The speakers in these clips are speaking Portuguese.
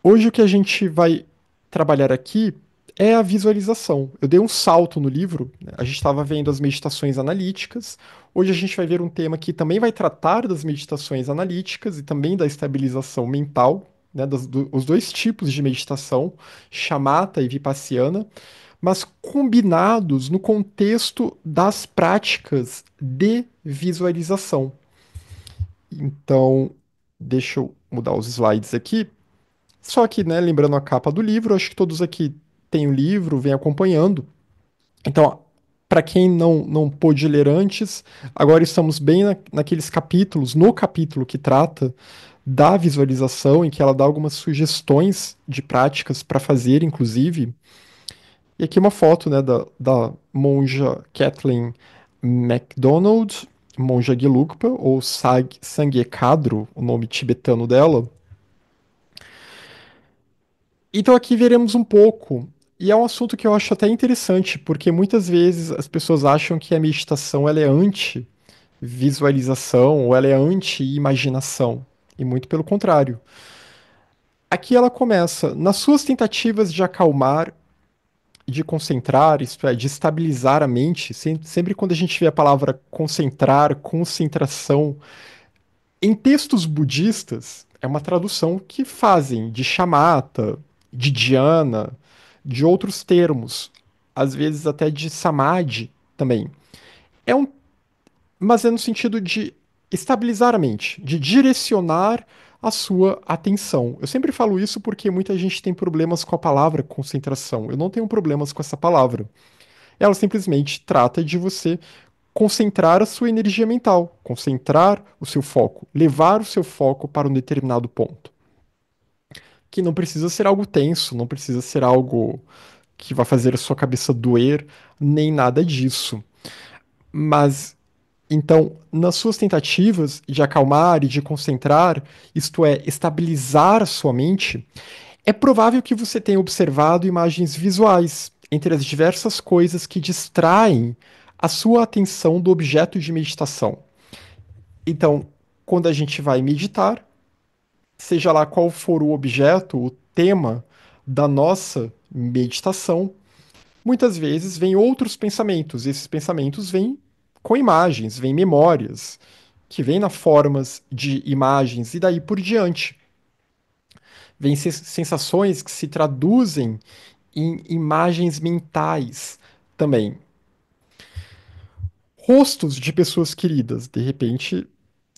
Hoje o que a gente vai trabalhar aqui é a visualização. Eu dei um salto no livro, né? A gente estava vendo as meditações analíticas. Hoje a gente vai ver um tema que também vai tratar das meditações analíticas e também da estabilização mental, né? Os dois tipos de meditação, shamatha e vipassana, mas combinados no contexto das práticas de visualização. Então, deixa eu mudar os slides aqui. Só que, né, lembrando a capa do livro, acho que todos aqui têm o livro, vêm acompanhando. Então, para quem não pôde ler antes, agora estamos bem naqueles capítulos, no capítulo que trata da visualização, em que ela dá algumas sugestões de práticas para fazer, inclusive. E aqui uma foto, né, da monja Kathleen MacDonald, monja Gelugpa, ou Sangye Kadro, o nome tibetano dela. Então aqui veremos um pouco, e é um assunto que eu acho até interessante, porque muitas vezes as pessoas acham que a meditação ela é anti-visualização ou ela é anti-imaginação, e muito pelo contrário. Aqui ela começa, nas suas tentativas de acalmar e de concentrar, isto é, de estabilizar a mente, sempre quando a gente vê a palavra concentrar, concentração, em textos budistas, é uma tradução que fazem de shamatha, de dhyana, de outros termos, às vezes até de samadhi também. É um, mas é no sentido de estabilizar a mente, de direcionar a sua atenção. Eu sempre falo isso porque muita gente tem problemas com a palavra concentração. Eu não tenho problemas com essa palavra. Ela simplesmente trata de você concentrar a sua energia mental, concentrar o seu foco, levar o seu foco para um determinado ponto. Que não precisa ser algo tenso, não precisa ser algo que vai fazer a sua cabeça doer, nem nada disso. Mas então, nas suas tentativas de acalmar e de concentrar, isto é, estabilizar a sua mente, é provável que você tenha observado imagens visuais entre as diversas coisas que distraem a sua atenção do objeto de meditação. Então, quando a gente vai meditar, seja lá qual for o objeto, o tema da nossa meditação, muitas vezes vêm outros pensamentos. E esses pensamentos vêm com imagens, vêm memórias, que vêm na formas de imagens e daí por diante. Vêm sensações que se traduzem em imagens mentais também. Rostos de pessoas queridas. De repente,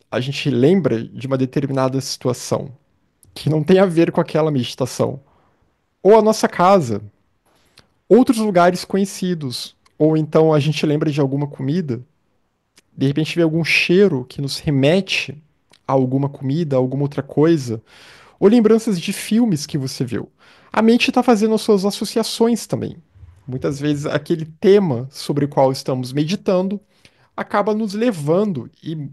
a gente lembra de uma determinada situação que não tem a ver com aquela meditação. Ou a nossa casa, outros lugares conhecidos, ou então a gente lembra de alguma comida, de repente vê algum cheiro que nos remete a alguma comida, a alguma outra coisa, ou lembranças de filmes que você viu. A mente está fazendo as suas associações também. Muitas vezes aquele tema sobre o qual estamos meditando acaba nos levando e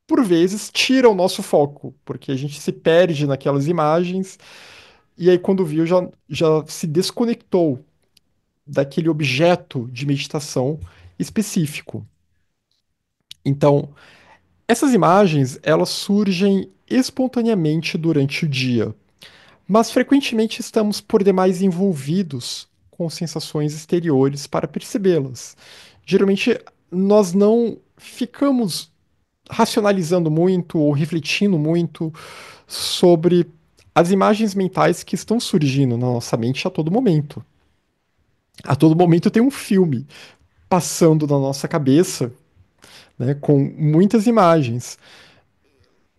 por vezes tira o nosso foco, porque a gente se perde naquelas imagens e aí quando viu já se desconectou daquele objeto de meditação específico. Então, essas imagens, elas surgem espontaneamente durante o dia, mas frequentemente estamos por demais envolvidos com sensações exteriores para percebê-las. Geralmente, nós não ficamos racionalizando muito ou refletindo muito sobre as imagens mentais que estão surgindo na nossa mente a todo momento. A todo momento tem um filme passando na nossa cabeça, né, com muitas imagens,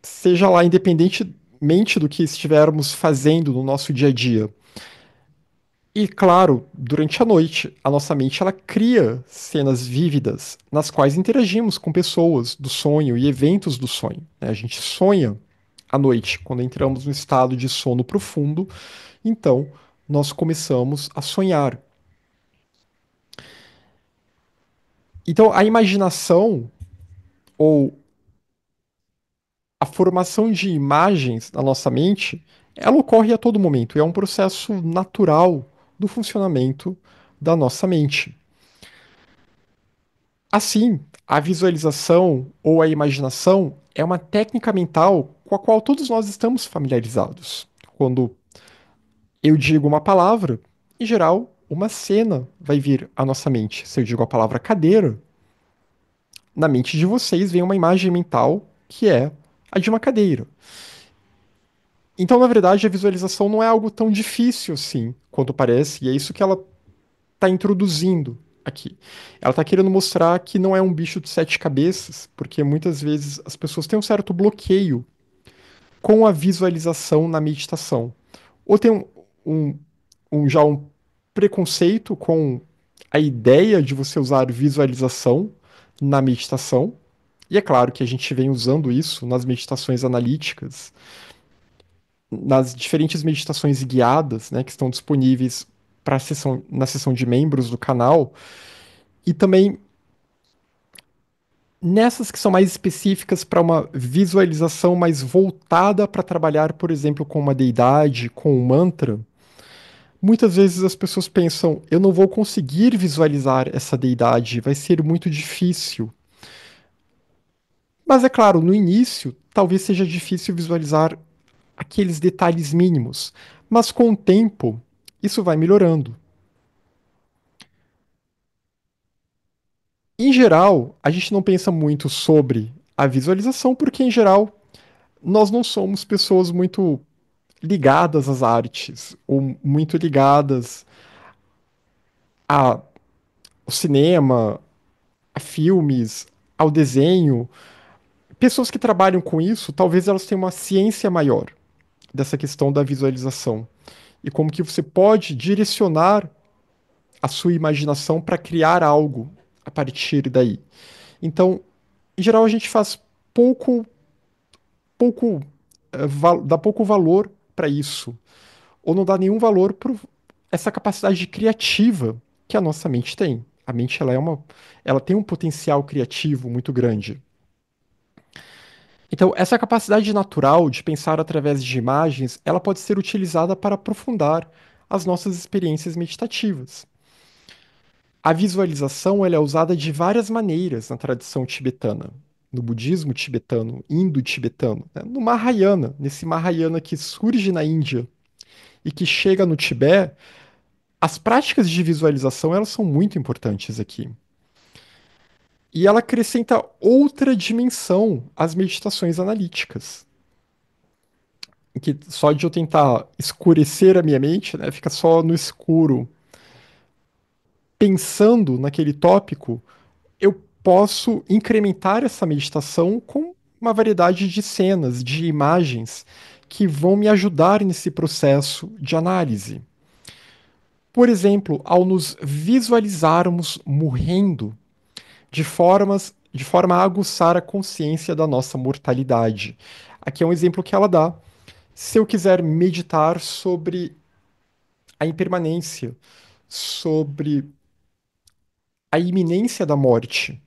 seja lá independentemente do que estivermos fazendo no nosso dia a dia. E claro, durante a noite, a nossa mente ela cria cenas vívidas nas quais interagimos com pessoas do sonho e eventos do sonho, né? A gente sonha à noite, quando entramos no estado de sono profundo, então nós começamos a sonhar. Então a imaginação ou a formação de imagens na nossa mente, ela ocorre a todo momento, e é um processo natural do funcionamento da nossa mente. Assim, a visualização ou a imaginação é uma técnica mental com a qual todos nós estamos familiarizados. Quando eu digo uma palavra, em geral, uma cena vai vir à nossa mente. Se eu digo a palavra cadeira, na mente de vocês vem uma imagem mental que é a de uma cadeira. Então, na verdade, a visualização não é algo tão difícil assim quanto parece, e é isso que ela está introduzindo aqui. Ela está querendo mostrar que não é um bicho de sete cabeças, porque muitas vezes as pessoas têm um certo bloqueio com a visualização na meditação. Ou tem um, já um preconceito com a ideia de você usar visualização na meditação. E é claro que a gente vem usando isso nas meditações analíticas, nas diferentes meditações guiadas, né, que estão disponíveis para sessão, na seção de membros do canal, e também nessas que são mais específicas para uma visualização mais voltada para trabalhar, por exemplo, com uma deidade, com um mantra. Muitas vezes as pessoas pensam, eu não vou conseguir visualizar essa deidade, vai ser muito difícil. Mas é claro, no início, talvez seja difícil visualizar aqueles detalhes mínimos, mas com o tempo, isso vai melhorando. Em geral, a gente não pensa muito sobre a visualização, porque em geral, nós não somos pessoas muito ligadas às artes, ou muito ligadas ao cinema, a filmes, ao desenho. Pessoas que trabalham com isso, talvez elas tenham uma ciência maior dessa questão da visualização e como que você pode direcionar a sua imaginação para criar algo a partir daí. Então, em geral, a gente faz pouco, pouco, dá pouco valor para isso, ou não dá nenhum valor para essa capacidade criativa que a nossa mente tem. A mente ela tem um potencial criativo muito grande. Então, essa capacidade natural de pensar através de imagens, ela pode ser utilizada para aprofundar as nossas experiências meditativas. A visualização ela é usada de várias maneiras na tradição tibetana, no budismo tibetano, indo-tibetano, né? No Mahayana, nesse Mahayana que surge na Índia e que chega no Tibete, as práticas de visualização elas são muito importantes aqui. E ela acrescenta outra dimensão às meditações analíticas. Que só de eu tentar escurecer a minha mente, né, fica só no escuro, pensando naquele tópico, eu posso incrementar essa meditação com uma variedade de cenas, de imagens que vão me ajudar nesse processo de análise. Por exemplo, ao nos visualizarmos morrendo de forma a aguçar a consciência da nossa mortalidade. Aqui é um exemplo que ela dá. Se eu quiser meditar sobre a impermanência, sobre a iminência da morte.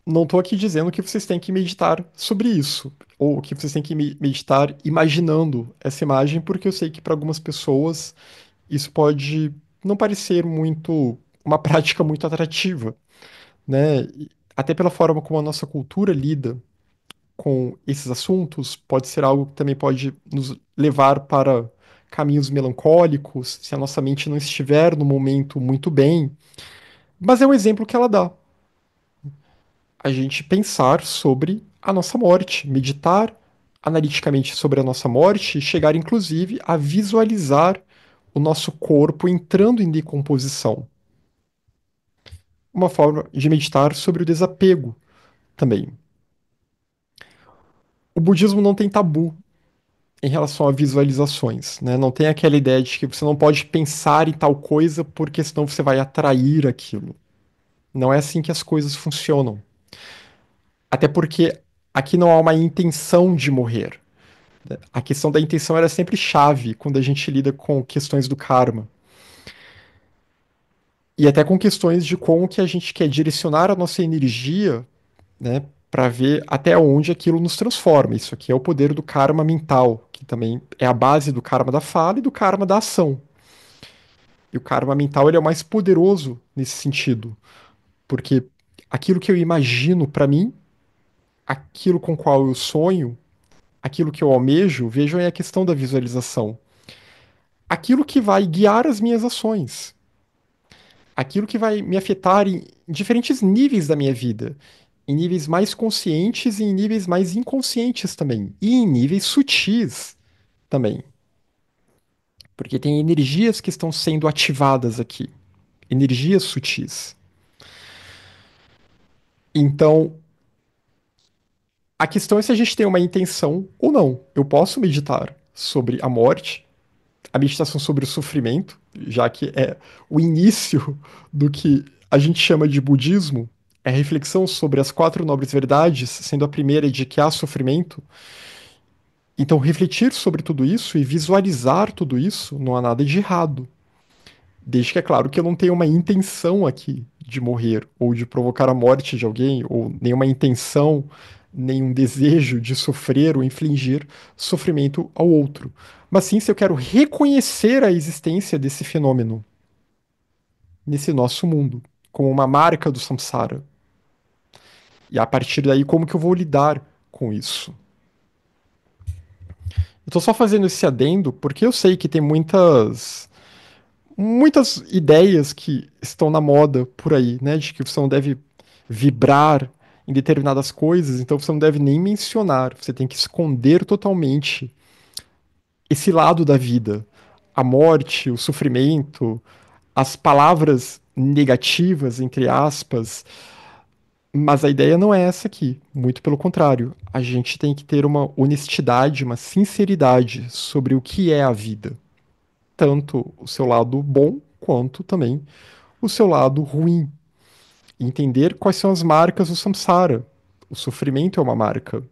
Não estou aqui dizendo que vocês têm que meditar sobre isso, ou que vocês têm que meditar imaginando essa imagem, porque eu sei que para algumas pessoas isso pode não parecer muito uma prática muito atrativa, né? Até pela forma como a nossa cultura lida com esses assuntos, pode ser algo que também pode nos levar para caminhos melancólicos, se a nossa mente não estiver no momento muito bem. Mas é um exemplo que ela dá. A gente pensar sobre a nossa morte, meditar analiticamente sobre a nossa morte e chegar, inclusive, a visualizar o nosso corpo entrando em decomposição. Uma forma de meditar sobre o desapego também. O budismo não tem tabu em relação a visualizações, né? Não tem aquela ideia de que você não pode pensar em tal coisa porque senão você vai atrair aquilo. Não é assim que as coisas funcionam. Até porque aqui não há uma intenção de morrer. A questão da intenção era sempre chave quando a gente lida com questões do karma. E até com questões de como que a gente quer direcionar a nossa energia, né, para ver até onde aquilo nos transforma. Isso aqui é o poder do karma mental, que também é a base do karma da fala e do karma da ação. E o karma mental ele é o mais poderoso nesse sentido, porque aquilo que eu imagino para mim, aquilo com qual eu sonho, aquilo que eu almejo, vejam aí a questão da visualização. Aquilo que vai guiar as minhas ações, aquilo que vai me afetar em diferentes níveis da minha vida, em níveis mais conscientes e em níveis mais inconscientes também, e em níveis sutis também, porque tem energias que estão sendo ativadas aqui, energias sutis. Então, a questão é se a gente tem uma intenção ou não. Eu posso meditar sobre a morte, a meditação sobre o sofrimento, já que é o início do que a gente chama de budismo, é a reflexão sobre as quatro nobres verdades, sendo a primeira de que há sofrimento. Então, refletir sobre tudo isso e visualizar tudo isso não há nada de errado. Desde que é claro que eu não tenho uma intenção aqui de morrer, ou de provocar a morte de alguém, ou nenhuma intenção, nenhum desejo de sofrer ou infligir sofrimento ao outro. Mas sim se eu quero reconhecer a existência desse fenômeno nesse nosso mundo, como uma marca do samsara. E a partir daí, como que eu vou lidar com isso? Eu tô só fazendo esse adendo porque eu sei que tem muitas ideias que estão na moda por aí, né? De que você não deve vibrar em determinadas coisas, então você não deve nem mencionar, você tem que esconder totalmente esse lado da vida, a morte, o sofrimento, as palavras negativas, entre aspas, mas a ideia não é essa aqui, muito pelo contrário. A gente tem que ter uma honestidade, uma sinceridade sobre o que é a vida, tanto o seu lado bom quanto também o seu lado ruim. Entender quais são as marcas do samsara. O sofrimento é uma marca,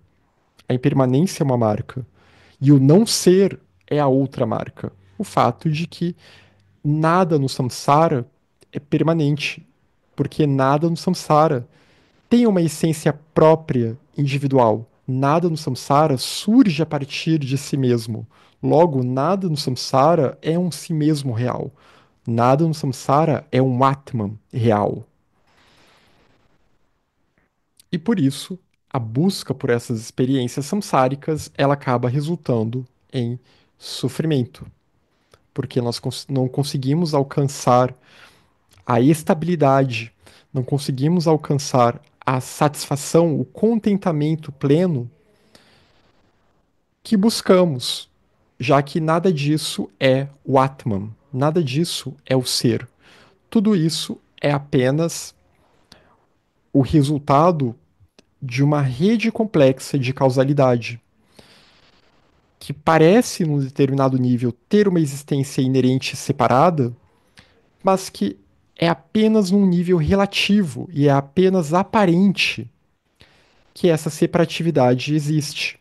a impermanência é uma marca, e o não ser é a outra marca. O fato de que nada no samsara é permanente, porque nada no samsara tem uma essência própria, individual. Nada no samsara surge a partir de si mesmo. Logo, nada no samsara é um si mesmo real. Nada no samsara é um Atman real. E por isso, a busca por essas experiências samsáricas, ela acaba resultando em sofrimento, porque nós não conseguimos alcançar a estabilidade, não conseguimos alcançar a satisfação, o contentamento pleno que buscamos, já que nada disso é o Atman, nada disso é o ser. Tudo isso é apenas o resultado de uma rede complexa de causalidade, que parece, num determinado nível, ter uma existência inerente separada, mas que é apenas num nível relativo e é apenas aparente que essa separatividade existe.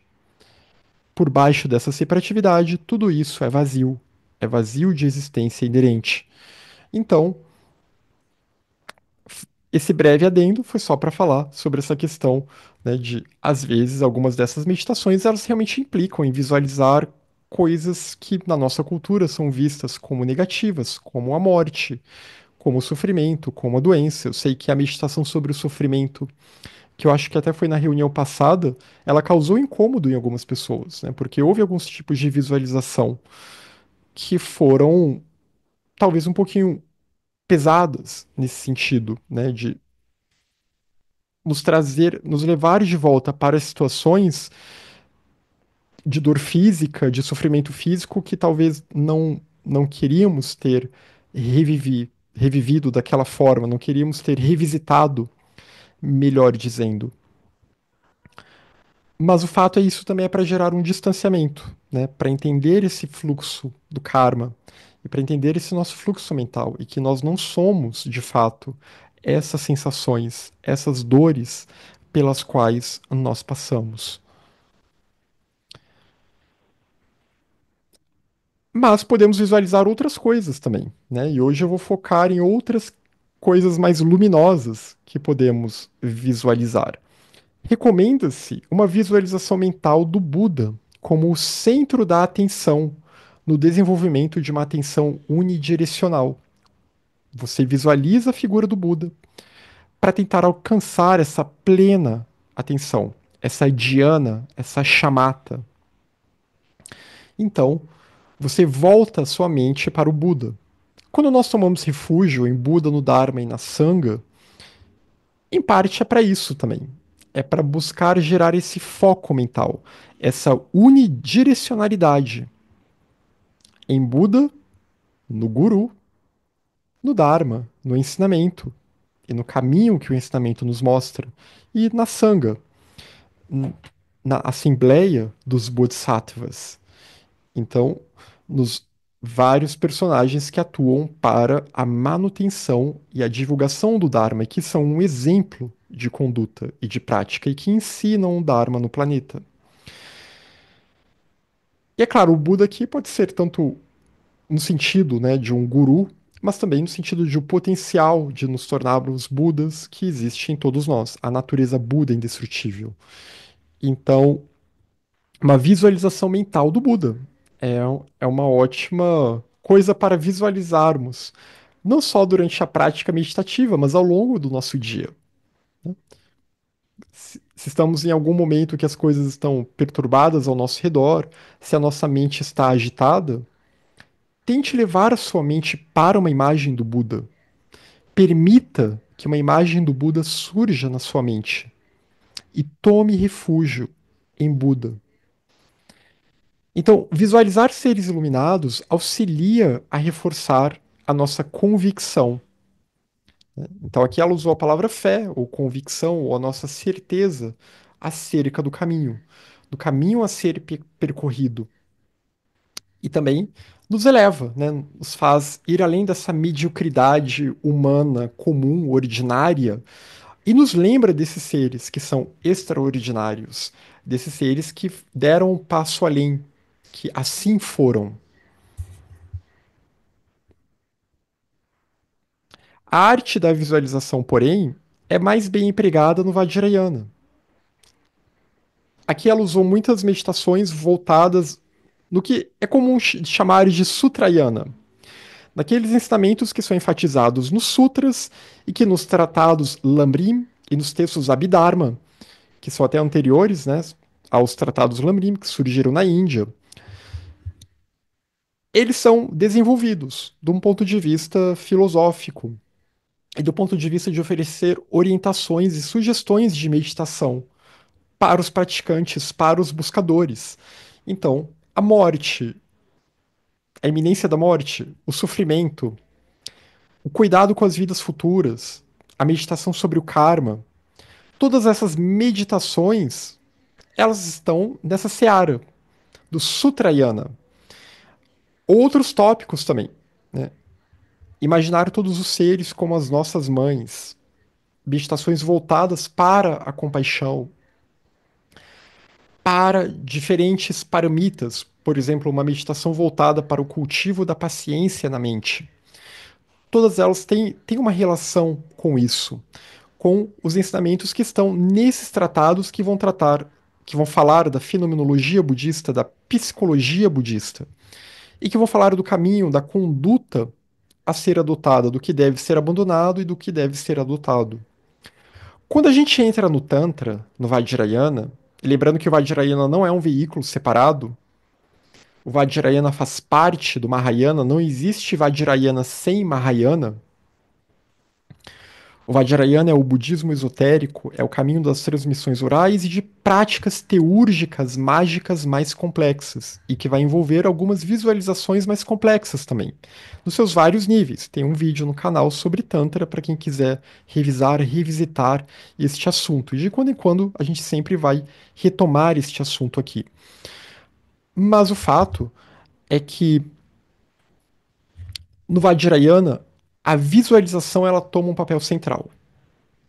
Por baixo dessa separatividade, tudo isso é vazio de existência inerente. Então, esse breve adendo foi só para falar sobre essa questão, né, de, às vezes, algumas dessas meditações elas realmente implicam em visualizar coisas que na nossa cultura são vistas como negativas, como a morte, como o sofrimento, como a doença. Eu sei que a meditação sobre o sofrimento, que eu acho que até foi na reunião passada, ela causou incômodo em algumas pessoas, né, porque houve alguns tipos de visualização que foram talvez um pouquinho pesadas nesse sentido, né, de nos trazer, nos levar de volta para situações de dor física, de sofrimento físico que talvez não queríamos ter revivido daquela forma, não queríamos ter revisitado, melhor dizendo. Mas o fato é isso também é para gerar um distanciamento, né? Para entender esse fluxo do karma e para entender esse nosso fluxo mental e que nós não somos, de fato, essas sensações, essas dores pelas quais nós passamos. Mas podemos visualizar outras coisas também, né? E hoje eu vou focar em outras coisas mais luminosas que podemos visualizar. Recomenda-se uma visualização mental do Buda como o centro da atenção no desenvolvimento de uma atenção unidirecional. Você visualiza a figura do Buda para tentar alcançar essa plena atenção, essa dhyana, essa chamata. Então, você volta sua mente para o Buda. Quando nós tomamos refúgio em Buda, no Dharma e na Sangha, em parte é para isso também. É para buscar gerar esse foco mental, essa unidirecionalidade em Buda, no Guru, no Dharma, no ensinamento e no caminho que o ensinamento nos mostra, e na Sangha, na Assembleia dos Bodhisattvas. Então, nos vários personagens que atuam para a manutenção e a divulgação do Dharma, e que são um exemplo de conduta e de prática e que ensinam o Dharma no planeta. E é claro, o Buda aqui pode ser tanto no sentido, né, de um guru, mas também no sentido de um potencial de nos tornarmos Budas que existe em todos nós, a natureza Buda indestrutível. Então, uma visualização mental do Buda é uma ótima coisa para visualizarmos, não só durante a prática meditativa, mas ao longo do nosso dia. Se estamos em algum momento que as coisas estão perturbadas ao nosso redor, se a nossa mente está agitada, tente levar a sua mente para uma imagem do Buda. Permita que uma imagem do Buda surja na sua mente e tome refúgio em Buda. Então, visualizar seres iluminados auxilia a reforçar a nossa convicção. Então, aqui ela usou a palavra fé, ou convicção, ou a nossa certeza acerca do caminho a ser percorrido. E também nos eleva, né? Nos faz ir além dessa mediocridade humana comum, ordinária, e nos lembra desses seres que são extraordinários, desses seres que deram um passo além, que assim foram. A arte da visualização, porém, é mais bem empregada no Vajrayana. Aqui ela usou muitas meditações voltadas no que é comum chamar de Sutrayana, naqueles ensinamentos que são enfatizados nos sutras e que nos tratados Lamrim e nos textos Abhidharma, que são até anteriores, né, aos tratados Lamrim que surgiram na Índia, eles são desenvolvidos de um ponto de vista filosófico e do ponto de vista de oferecer orientações e sugestões de meditação para os praticantes, para os buscadores. Então, a morte, a iminência da morte, o sofrimento, o cuidado com as vidas futuras, a meditação sobre o karma, todas essas meditações, elas estão nessa seara do Sutrayana. Outros tópicos também, né? Imaginar todos os seres como as nossas mães, meditações voltadas para a compaixão, para diferentes paramitas, por exemplo, uma meditação voltada para o cultivo da paciência na mente. Todas elas têm uma relação com isso, com os ensinamentos que estão nesses tratados que vão tratar, que vão falar da fenomenologia budista, da psicologia budista, e que vão falar do caminho, da conduta a ser adotada, do que deve ser abandonado e do que deve ser adotado. Quando a gente entra no Tantra, no Vajrayana, lembrando que o Vajrayana não é um veículo separado, o Vajrayana faz parte do Mahayana, não existe Vajrayana sem Mahayana. O Vajrayana é o budismo esotérico, é o caminho das transmissões orais e de práticas teúrgicas mágicas mais complexas, e que vai envolver algumas visualizações mais complexas também, nos seus vários níveis. Tem um vídeo no canal sobre Tantra para quem quiser revisar, revisitar este assunto. E de quando em quando a gente sempre vai retomar este assunto aqui. Mas o fato é que no Vajrayana a visualização ela toma um papel central.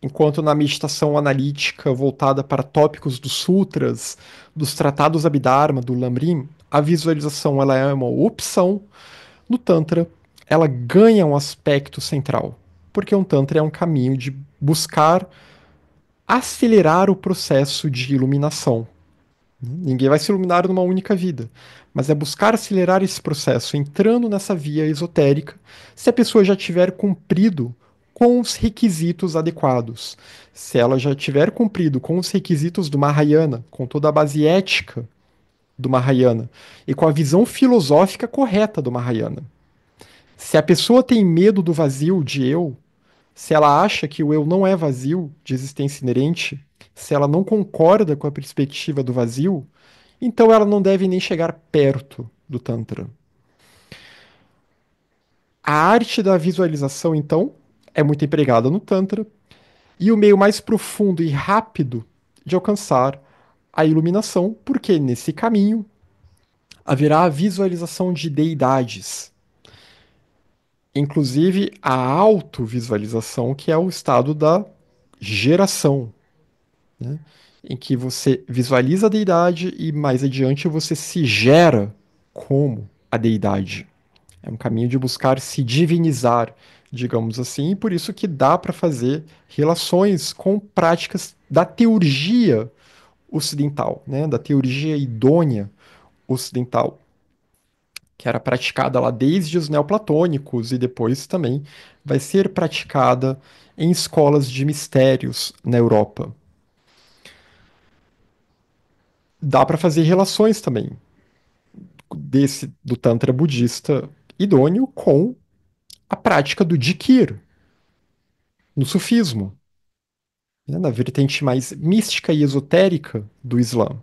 Enquanto na meditação analítica voltada para tópicos dos sutras, dos tratados Abhidharma, do Lamrim, a visualização ela é uma opção. No Tantra, ela ganha um aspecto central, porque um Tantra é um caminho de buscar acelerar o processo de iluminação. Ninguém vai se iluminar numa única vida, mas é buscar acelerar esse processo, entrando nessa via esotérica, se a pessoa já tiver cumprido com os requisitos adequados. Se ela já tiver cumprido com os requisitos do Mahayana, com toda a base ética do Mahayana e com a visão filosófica correta do Mahayana. Se a pessoa tem medo do vazio de eu, se ela acha que o eu não é vazio, de existência inerente, se ela não concorda com a perspectiva do vazio, então ela não deve nem chegar perto do Tantra. A arte da visualização, então, é muito empregada no Tantra, e o meio mais profundo e rápido de alcançar a iluminação, porque nesse caminho haverá a visualização de deidades, inclusive a autovisualização, que é o estado da geração, né? Em que você visualiza a deidade e mais adiante você se gera como a deidade. É um caminho de buscar se divinizar, digamos assim, e por isso que dá para fazer relações com práticas da teurgia ocidental, né? Da teurgia idônea ocidental, que era praticada lá desde os neoplatônicos e depois também vai ser praticada em escolas de mistérios na Europa. Dá para fazer relações também desse do Tantra budista idôneo com a prática do Jikir no sufismo, né, na vertente mais mística e esotérica do Islã.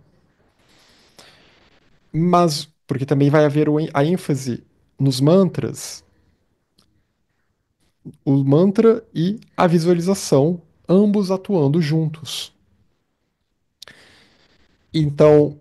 Mas, porque também vai haver a ênfase nos mantras, o mantra e a visualização, ambos atuando juntos. Então,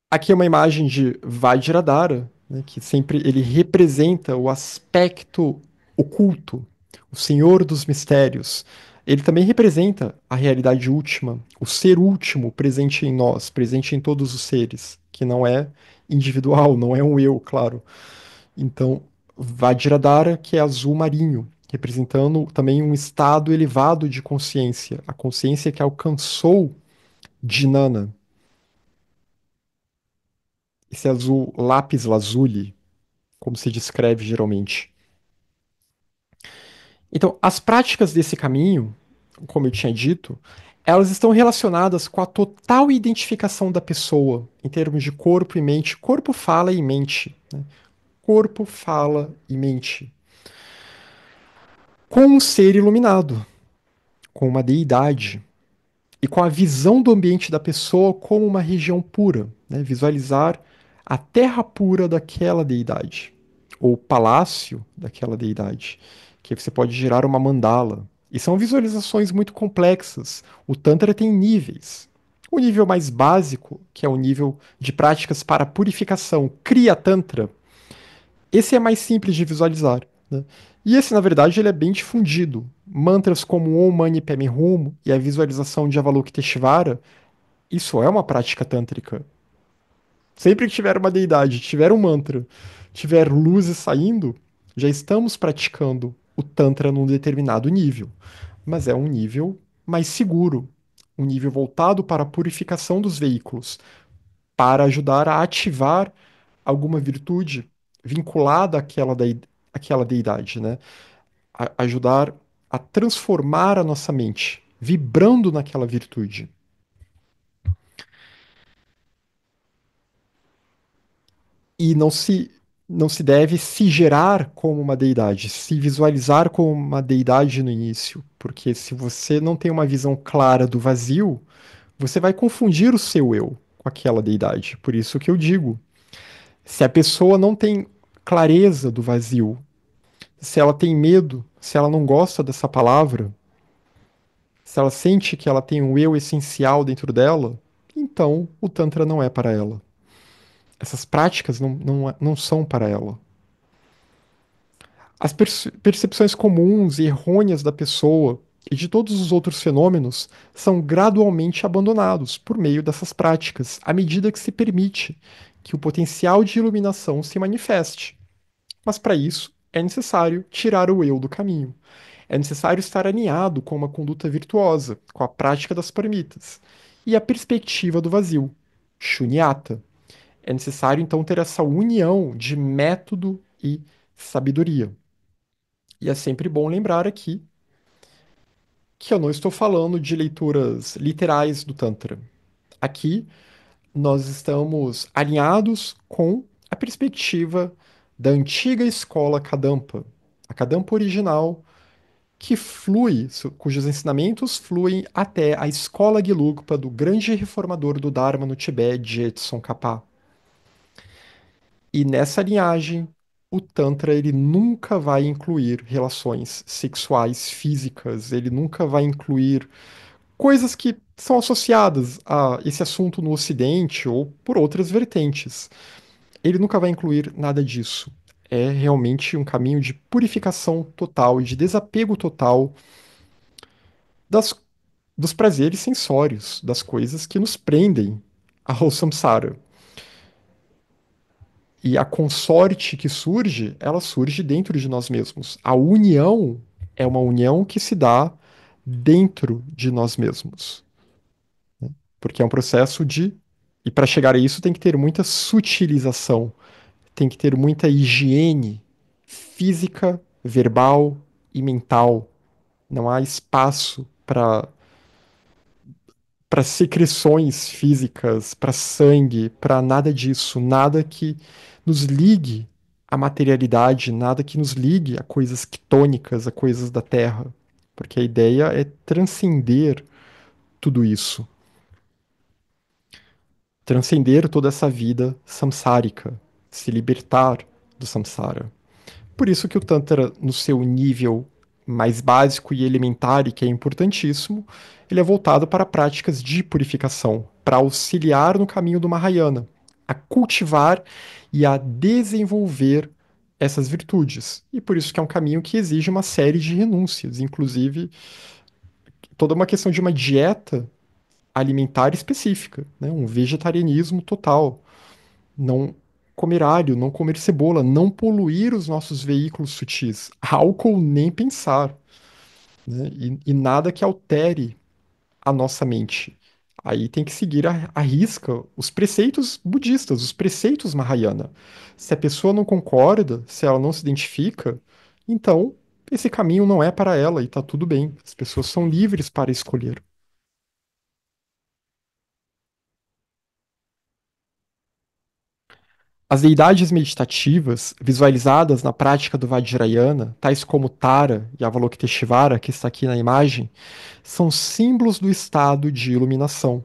aqui é uma imagem de Vajradhara, né, que sempre ele representa o aspecto oculto, o Senhor dos Mistérios. Ele também representa a realidade última, o ser último presente em nós, presente em todos os seres, que não é individual, não é um eu, claro. Então, Vajradhara, que é azul marinho, representando também um estado elevado de consciência, a consciência que alcançou Jnana, esse azul lápis lazuli, como se descreve geralmente. Então, as práticas desse caminho, como eu tinha dito, elas estão relacionadas com a total identificação da pessoa, em termos de corpo e mente. Corpo, fala e mente. Né? Corpo, fala e mente. Com um ser iluminado, com uma deidade, e com a visão do ambiente da pessoa como uma região pura, né? Visualizar a terra pura daquela deidade, ou palácio daquela deidade, que você pode gerar uma mandala. E são visualizações muito complexas. O Tantra tem níveis. O nível mais básico, que é o nível de práticas para purificação, Kriya Tantra, esse é mais simples de visualizar, né? E esse, na verdade, ele é bem difundido. Mantras como Om Mani Padme Hum e a visualização de Avalokiteshvara, isso é uma prática tântrica. Sempre que tiver uma deidade, tiver um mantra, tiver luzes saindo, já estamos praticando o Tantra num determinado nível. Mas é um nível mais seguro, um nível voltado para a purificação dos veículos, para ajudar a ativar alguma virtude vinculada àquela deidade, né? Ajudar a transformar a nossa mente, vibrando naquela virtude. E não se deve se gerar como uma deidade, se visualizar como uma deidade no início, porque se você não tem uma visão clara do vazio, você vai confundir o seu eu com aquela deidade. Por isso que eu digo, se a pessoa não tem clareza do vazio, se ela tem medo, se ela não gosta dessa palavra, se ela sente que ela tem um eu essencial dentro dela, então o Tantra não é para ela. Essas práticas não são para ela. As percepções comuns e errôneas da pessoa e de todos os outros fenômenos são gradualmente abandonados por meio dessas práticas, à medida que se permite que o potencial de iluminação se manifeste. Mas para isso é necessário tirar o eu do caminho. É necessário estar alinhado com uma conduta virtuosa, com a prática das paramitas e a perspectiva do vazio, shunyata. É necessário então ter essa união de método e sabedoria. E é sempre bom lembrar aqui que eu não estou falando de leituras literais do Tantra. Aqui nós estamos alinhados com a perspectiva da antiga escola Kadampa, a Kadampa original, que flui, cujos ensinamentos fluem até a escola Gelugpa do grande reformador do Dharma no Tibete, Jetson Kappa. E nessa linhagem, o Tantra ele nunca vai incluir relações sexuais físicas, ele nunca vai incluir coisas que são associadas a esse assunto no Ocidente ou por outras vertentes. Ele nunca vai incluir nada disso. É realmente um caminho de purificação total e de desapego total das, dos prazeres sensórios, das coisas que nos prendem ao samsara. E a consorte que surge, ela surge dentro de nós mesmos. A união é uma união que se dá dentro de nós mesmos. Porque é um processo de. E para chegar a isso tem que ter muita sutilização, tem que ter muita higiene física, verbal e mental. Não há espaço para secreções físicas, para sangue, para nada disso, nada que nos ligue à materialidade, nada que nos ligue a coisas quitônicas, a coisas da Terra, porque a ideia é transcender tudo isso, transcender toda essa vida samsárica, se libertar do samsara. Por isso que o Tantra, no seu nível mais básico e elementar, e que é importantíssimo, ele é voltado para práticas de purificação, para auxiliar no caminho do Mahayana, a cultivar e a desenvolver essas virtudes. E por isso que é um caminho que exige uma série de renúncias, inclusive toda uma questão de uma dieta alimentar específica, né? Um vegetarianismo total, não comer alho, não comer cebola, não poluir os nossos veículos sutis. Álcool nem pensar, né? E nada que altere a nossa mente. Aí tem que seguir à risca os preceitos budistas, os preceitos Mahayana. Se a pessoa não concorda, se ela não se identifica, então esse caminho não é para ela e tá tudo bem. As pessoas são livres para escolher. As deidades meditativas, visualizadas na prática do Vajrayana, tais como Tara e Avalokiteshvara, que está aqui na imagem, são símbolos do estado de iluminação.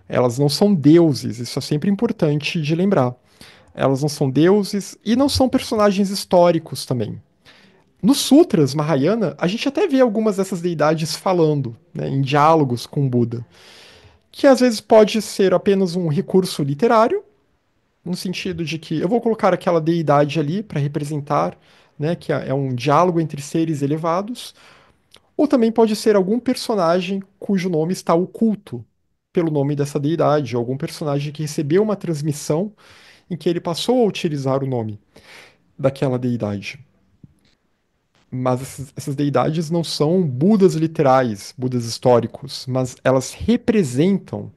Elas não são deuses, isso é sempre importante de lembrar. Elas não são deuses e não são personagens históricos também. Nos sutras Mahayana, a gente até vê algumas dessas deidades falando, né, em diálogos com o Buda, que às vezes pode ser apenas um recurso literário, no sentido de que eu vou colocar aquela deidade ali para representar, né, que é um diálogo entre seres elevados, ou também pode ser algum personagem cujo nome está oculto pelo nome dessa deidade, algum personagem que recebeu uma transmissão em que ele passou a utilizar o nome daquela deidade. Mas essas deidades não são Budas literais, Budas históricos, mas elas representam,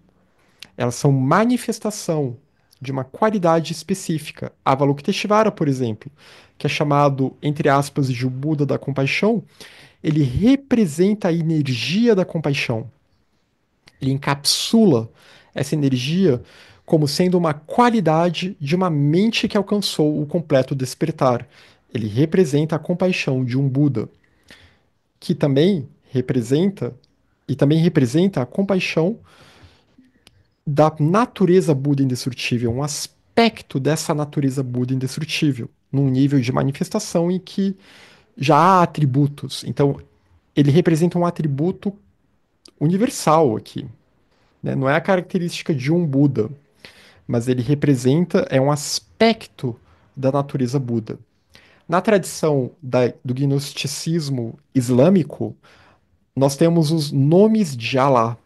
elas são manifestação de uma qualidade específica. Avalokiteshvara, por exemplo, que é chamado, entre aspas, de o Buda da compaixão, ele representa a energia da compaixão. Ele encapsula essa energia como sendo uma qualidade de uma mente que alcançou o completo despertar. Ele representa a compaixão de um Buda, que também representa a compaixão da natureza Buda indestrutível, um aspecto dessa natureza Buda indestrutível, num nível de manifestação em que já há atributos. Então, ele representa um atributo universal aqui, né? Não é a característica de um Buda, mas ele representa, é um aspecto da natureza Buda. Na tradição do gnosticismo islâmico, nós temos os nomes de Alá,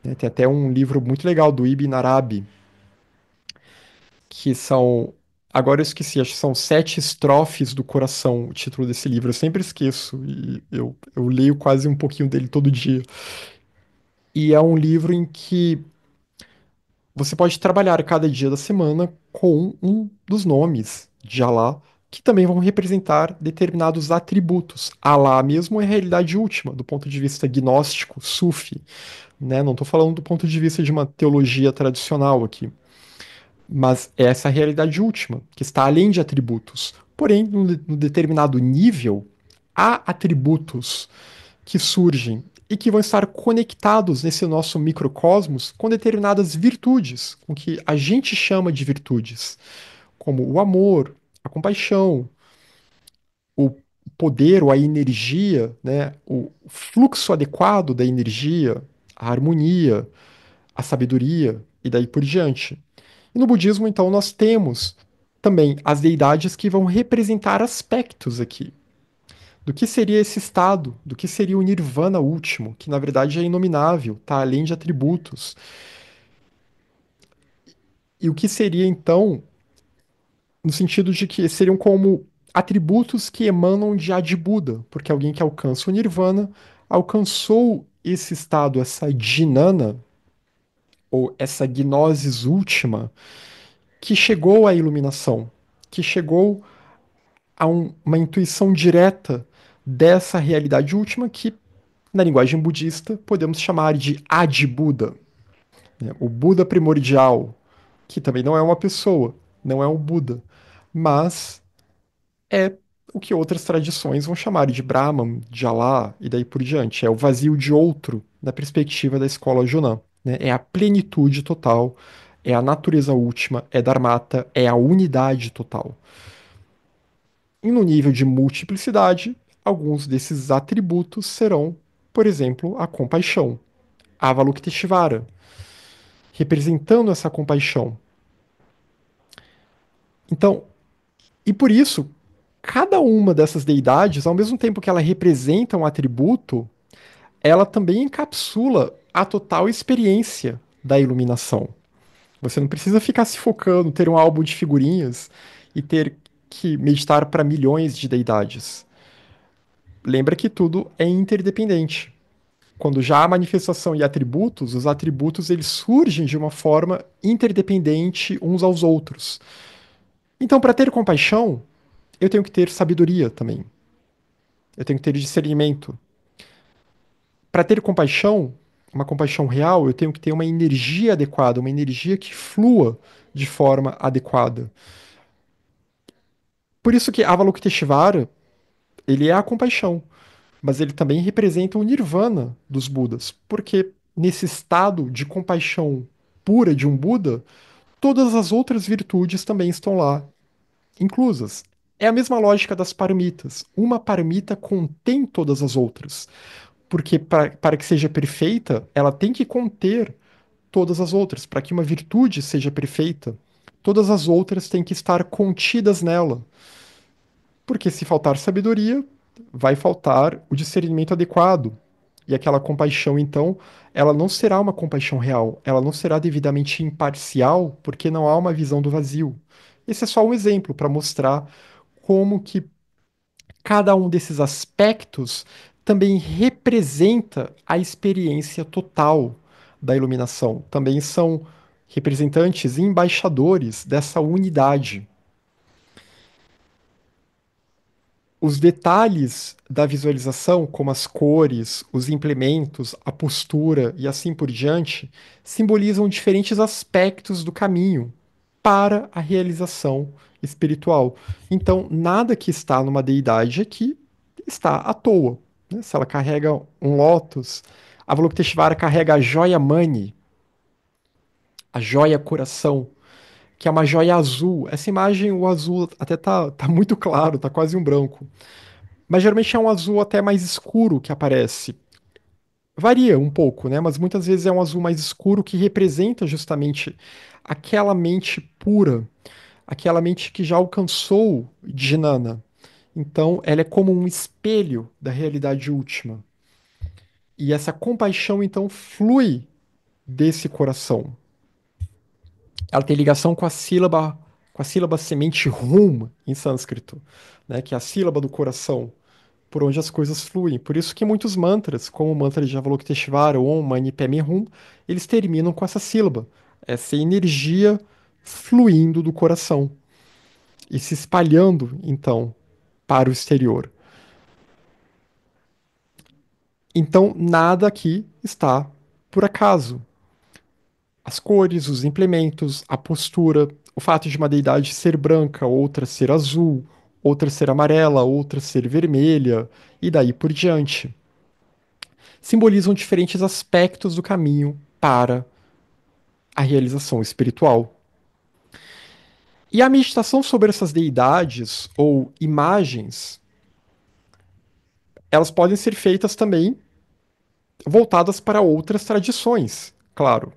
né? Tem até um livro muito legal do Ibn Arabi, que são. Agora eu esqueci, acho que são Sete Estrofes do Coração, o título desse livro. Eu sempre esqueço, e eu leio quase um pouquinho dele todo dia. E é um livro em que você pode trabalhar cada dia da semana com um dos nomes de Alá, que também vão representar determinados atributos. Alá mesmo é a realidade última, do ponto de vista gnóstico, sufi, né? Não estou falando do ponto de vista de uma teologia tradicional aqui. Mas essa é a realidade última, que está além de atributos. Porém, num determinado nível, há atributos que surgem e que vão estar conectados nesse nosso microcosmos com determinadas virtudes, com que a gente chama de virtudes, como o amor, a compaixão, o poder ou a energia, né, o fluxo adequado da energia, a harmonia, a sabedoria e daí por diante. E no budismo, então, nós temos também as deidades que vão representar aspectos aqui. Do que seria esse estado? Do que seria o nirvana último, que na verdade é inominável, está além de atributos? E o que seria então, no sentido de que seriam como atributos que emanam de Adibuda, porque alguém que alcança o nirvana alcançou esse estado, essa dhinana, ou essa gnosis última, que chegou à iluminação, que chegou a uma intuição direta dessa realidade última que, na linguagem budista, podemos chamar de Adi-Buda, né? O Buda primordial, que também não é uma pessoa, não é um Buda, mas é o que outras tradições vão chamar de Brahman, de Alá e daí por diante. É o vazio de outro, na perspectiva da escola Junã, né? É a plenitude total, é a natureza última, é Dharmata, é a unidade total. E no nível de multiplicidade, alguns desses atributos serão, por exemplo, a compaixão, Avalokiteshvara, representando essa compaixão. Então, e por isso, cada uma dessas deidades, ao mesmo tempo que ela representa um atributo, ela também encapsula a total experiência da iluminação. Você não precisa ficar se focando, ter um álbum de figurinhas e ter que meditar para milhões de deidades. Lembra que tudo é interdependente. Quando já há manifestação e atributos, os atributos eles surgem de uma forma interdependente uns aos outros. Então, para ter compaixão, eu tenho que ter sabedoria também. Eu tenho que ter discernimento. Para ter compaixão, uma compaixão real, eu tenho que ter uma energia adequada, uma energia que flua de forma adequada. Por isso que Avalokiteshvara, ele é a compaixão, mas ele também representa o nirvana dos Budas, porque nesse estado de compaixão pura de um Buda, todas as outras virtudes também estão lá, inclusas. É a mesma lógica das paramitas. Uma paramita contém todas as outras, porque para que seja perfeita, ela tem que conter todas as outras. Para que uma virtude seja perfeita, todas as outras têm que estar contidas nela. Porque se faltar sabedoria, vai faltar o discernimento adequado. E aquela compaixão, então, ela não será uma compaixão real, ela não será devidamente imparcial, porque não há uma visão do vazio. Esse é só um exemplo para mostrar como que cada um desses aspectos também representa a experiência total da iluminação. Também são representantes e embaixadores dessa unidade. Os detalhes da visualização, como as cores, os implementos, a postura e assim por diante, simbolizam diferentes aspectos do caminho para a realização espiritual. Então, nada que está numa deidade aqui está à toa, né? Se ela carrega um lótus, a Avalokiteshvara carrega a joia Mani, a joia coração, que é uma joia azul. Essa imagem, o azul até tá muito claro, tá quase um branco. Mas geralmente é um azul até mais escuro que aparece. Varia um pouco, né? Mas muitas vezes é um azul mais escuro que representa justamente aquela mente pura, aquela mente que já alcançou Jnana. Então, ela é como um espelho da realidade última. E essa compaixão, então, flui desse coração. Ela tem ligação com a sílaba semente Rum em sânscrito, né? Que é a sílaba do coração, por onde as coisas fluem. Por isso que muitos mantras, como o mantra de Avalokiteshvara ou Om Mani Padme Hum, eles terminam com essa sílaba, essa energia fluindo do coração e se espalhando, então, para o exterior. Então, nada aqui está por acaso. As cores, os implementos, a postura, o fato de uma deidade ser branca, outra ser azul, outra ser amarela, outra ser vermelha, e daí por diante. Simbolizam diferentes aspectos do caminho para a realização espiritual. E a meditação sobre essas deidades ou imagens, elas podem ser feitas também voltadas para outras tradições, claro.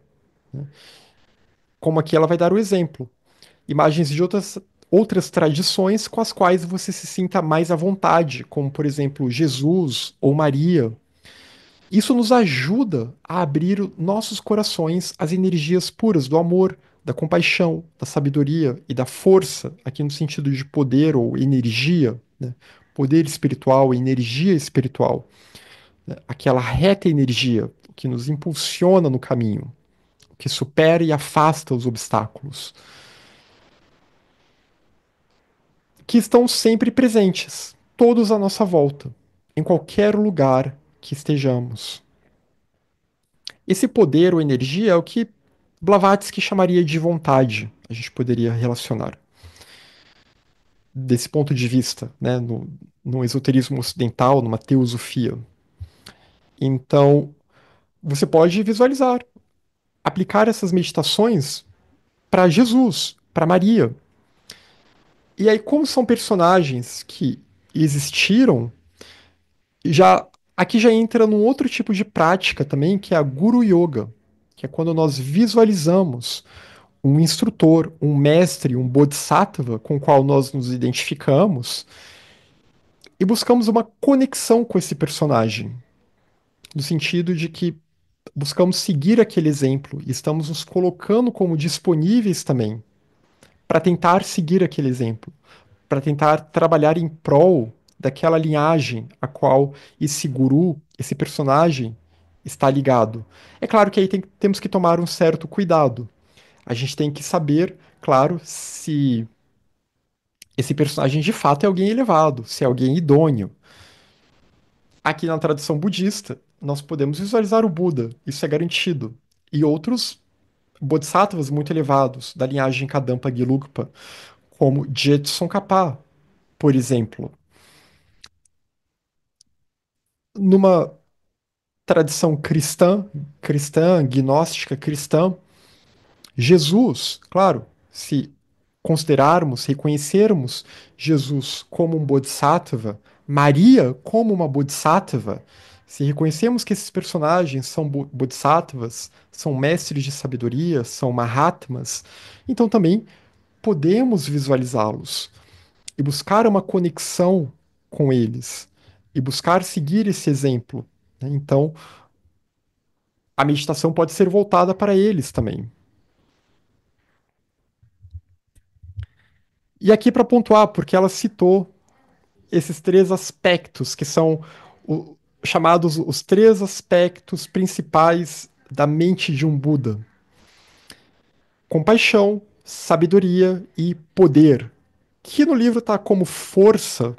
Como aqui ela vai dar o exemplo. Imagens de outras tradições com as quais você se sinta mais à vontade, como por exemplo Jesus ou Maria. Isso nos ajuda a abrir nossos corações às energias puras do amor, da compaixão, da sabedoria e da força, aqui no sentido de poder ou energia, né? Poder espiritual, energia espiritual, né? Aquela reta energia que nos impulsiona no caminho, que supera e afasta os obstáculos, que estão sempre presentes, todos à nossa volta, em qualquer lugar que estejamos. Esse poder ou energia é o que Blavatsky chamaria de vontade, a gente poderia relacionar. Desse ponto de vista, né, no esoterismo ocidental, numa teosofia. Então, você pode visualizar, aplicar essas meditações para Jesus, para Maria. E aí, como são personagens que existiram, já aqui já entra num outro tipo de prática também, que é a Guru Yoga, que é quando nós visualizamos um instrutor, um mestre, um bodhisattva com o qual nós nos identificamos e buscamos uma conexão com esse personagem, no sentido de que buscamos seguir aquele exemplo e estamos nos colocando como disponíveis também para tentar seguir aquele exemplo, para tentar trabalhar em prol daquela linhagem a qual esse guru, esse personagem está ligado. É claro que aí temos que tomar um certo cuidado. A gente tem que saber, claro, se esse personagem de fato é alguém elevado, se é alguém idôneo. Aqui na tradição budista, nós podemos visualizar o Buda, isso é garantido. E outros bodhisattvas muito elevados, da linhagem Kadampa Gelugpa, como Jetsun Kappa, por exemplo. Numa tradição cristã, gnóstica cristã, Jesus, claro, se considerarmos, reconhecermos Jesus como um bodhisattva, Maria como uma bodhisattva, se reconhecemos que esses personagens são bodhisattvas, são mestres de sabedoria, são mahatmas, então também podemos visualizá-los e buscar uma conexão com eles e buscar seguir esse exemplo, né? Então, a meditação pode ser voltada para eles também. E aqui para pontuar, porque ela citou esses três aspectos que são chamados os três aspectos principais da mente de um Buda: compaixão, sabedoria e poder, que no livro está como força,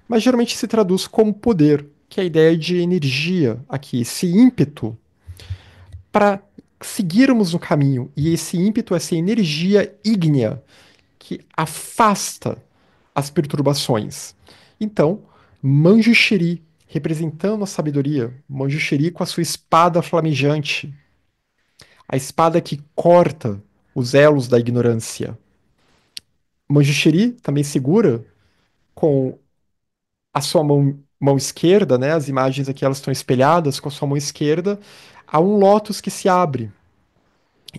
mas geralmente se traduz como poder, que é a ideia de energia aqui, esse ímpeto para seguirmos no caminho. E esse ímpeto, essa energia ígnea que afasta as perturbações. Então, Manjushri, representando a sabedoria, Manjushri com a sua espada flamejante, a espada que corta os elos da ignorância. Manjushri também segura com a sua mão esquerda, né? As imagens aqui elas estão espelhadas com a sua mão esquerda, há um lótus que se abre.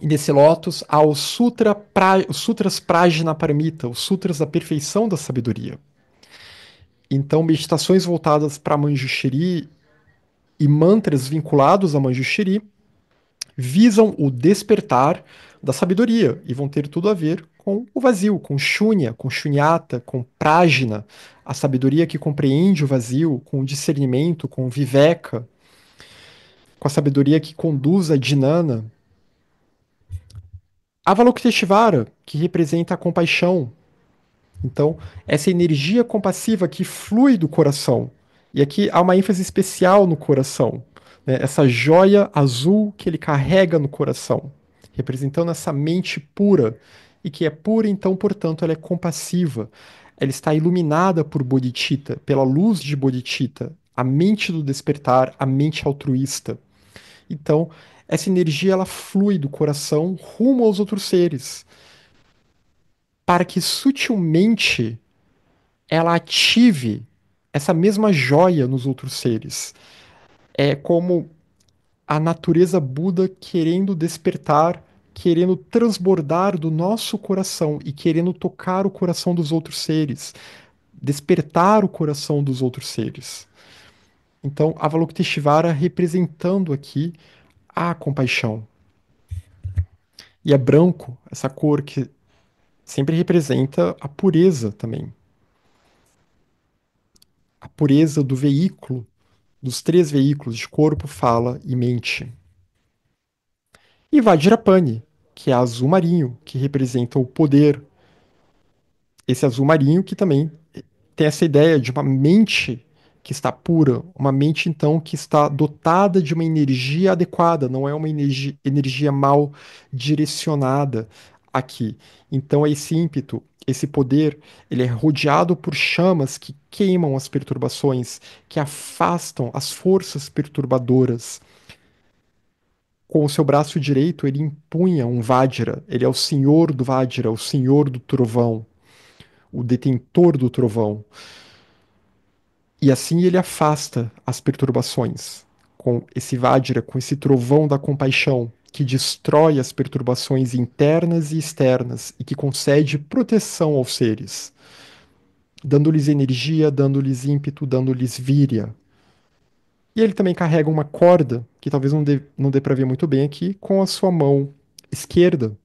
E nesse lótus há os sutras Prajnaparamita, os sutras da perfeição da sabedoria. Então, meditações voltadas para Manjushri e mantras vinculados a Manjushri visam o despertar da sabedoria e vão ter tudo a ver com o vazio, com Shunya, com Shunyata, com Prajna, a sabedoria que compreende o vazio, com o discernimento, com o Viveka, com a sabedoria que conduz a Dhinana. Avalokiteshvara, que representa a compaixão. Então, essa energia compassiva que flui do coração. E aqui há uma ênfase especial no coração, né? Essa joia azul que ele carrega no coração, representando essa mente pura e que é pura, então, portanto, ela é compassiva. Ela está iluminada por Bodhicitta, pela luz de Bodhicitta, a mente do despertar, a mente altruísta. Então, essa energia ela flui do coração rumo aos outros seres, para que sutilmente ela ative essa mesma joia nos outros seres. É como a natureza Buda querendo despertar, querendo transbordar do nosso coração e querendo tocar o coração dos outros seres, despertar o coração dos outros seres. Então, Avalokiteshvara representando aqui a compaixão. E é branco, essa cor que sempre representa a pureza também. A pureza do veículo, dos três veículos de corpo, fala e mente. E Vajrapani, que é azul marinho, que representa o poder. Esse azul marinho que também tem essa ideia de uma mente que está pura, uma mente então que está dotada de uma energia adequada, não é uma energia mal direcionada aqui. Então esse ímpeto, esse poder, ele é rodeado por chamas que queimam as perturbações, que afastam as forças perturbadoras. Com o seu braço direito, ele empunha um Vajra, ele é o senhor do Vajra, o senhor do trovão, o detentor do trovão. E assim ele afasta as perturbações, com esse Vajra, com esse trovão da compaixão, que destrói as perturbações internas e externas e que concede proteção aos seres, dando-lhes energia, dando-lhes ímpeto, dando-lhes víria. E ele também carrega uma corda, que talvez não dê para ver muito bem aqui, com a sua mão esquerda,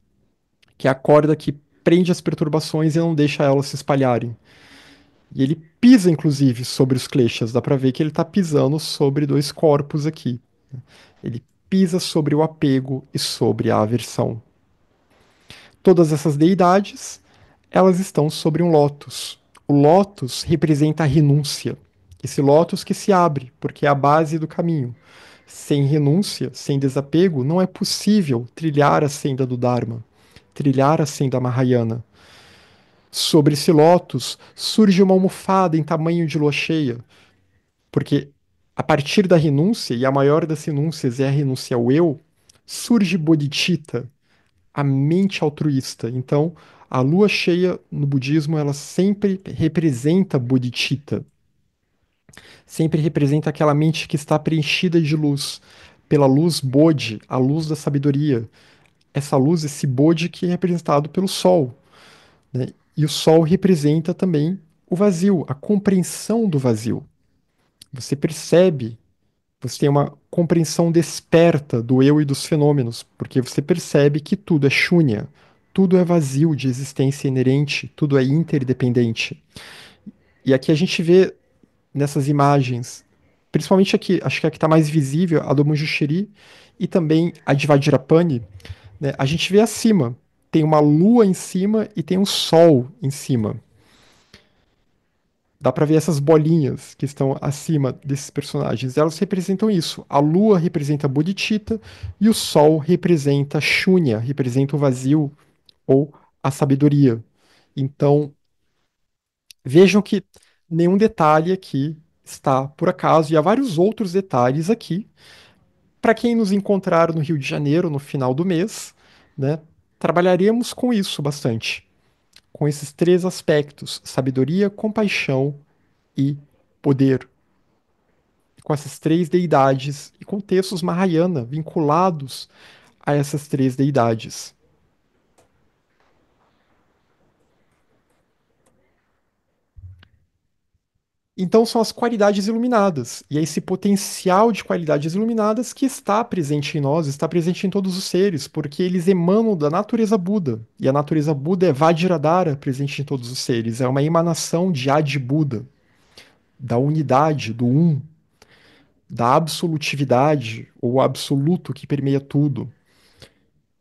que é a corda que prende as perturbações e não deixa elas se espalharem. E ele pisa, inclusive, sobre os kleshas. Dá pra ver que ele tá pisando sobre dois corpos aqui. Ele pisa sobre o apego e sobre a aversão. Todas essas deidades, elas estão sobre um lótus. O lótus representa a renúncia. Esse lótus que se abre, porque é a base do caminho. Sem renúncia, sem desapego, não é possível trilhar a senda do Dharma, trilhar a senda Mahayana. Sobre esse lótus surge uma almofada em tamanho de lua cheia, porque a partir da renúncia, e a maior das renúncias é a renúncia ao eu, surge Bodhicitta, a mente altruísta. Então, a lua cheia no budismo, ela sempre representa Bodhicitta, sempre representa aquela mente que está preenchida de luz, pela luz Bodhi, a luz da sabedoria. Essa luz, esse Bodhi que é representado pelo sol, né? E o sol representa também o vazio, a compreensão do vazio. Você percebe, você tem uma compreensão desperta do eu e dos fenômenos, porque você percebe que tudo é shunya, tudo é vazio de existência inerente, tudo é interdependente. E aqui a gente vê nessas imagens, principalmente aqui, acho que a que está mais visível, a do Manjushri e também a de Vajrapani, né? A gente vê acima, tem uma lua em cima e tem um sol em cima. Dá pra ver essas bolinhas que estão acima desses personagens. Elas representam isso. A lua representa Bodhicitta e o sol representa Shunya, representa o vazio ou a sabedoria. Então, vejam que nenhum detalhe aqui está por acaso, e há vários outros detalhes aqui. Para quem nos encontrar no Rio de Janeiro no final do mês, né, trabalharemos com isso bastante, com esses três aspectos: sabedoria, compaixão e poder, com essas três deidades e com textos Mahayana vinculados a essas três deidades. Então são as qualidades iluminadas, e é esse potencial de qualidades iluminadas que está presente em nós, está presente em todos os seres, porque eles emanam da natureza Buda, e a natureza Buda é Vajradhara presente em todos os seres, é uma emanação de Adi Buda, da unidade, do um, da absolutividade, ou absoluto que permeia tudo.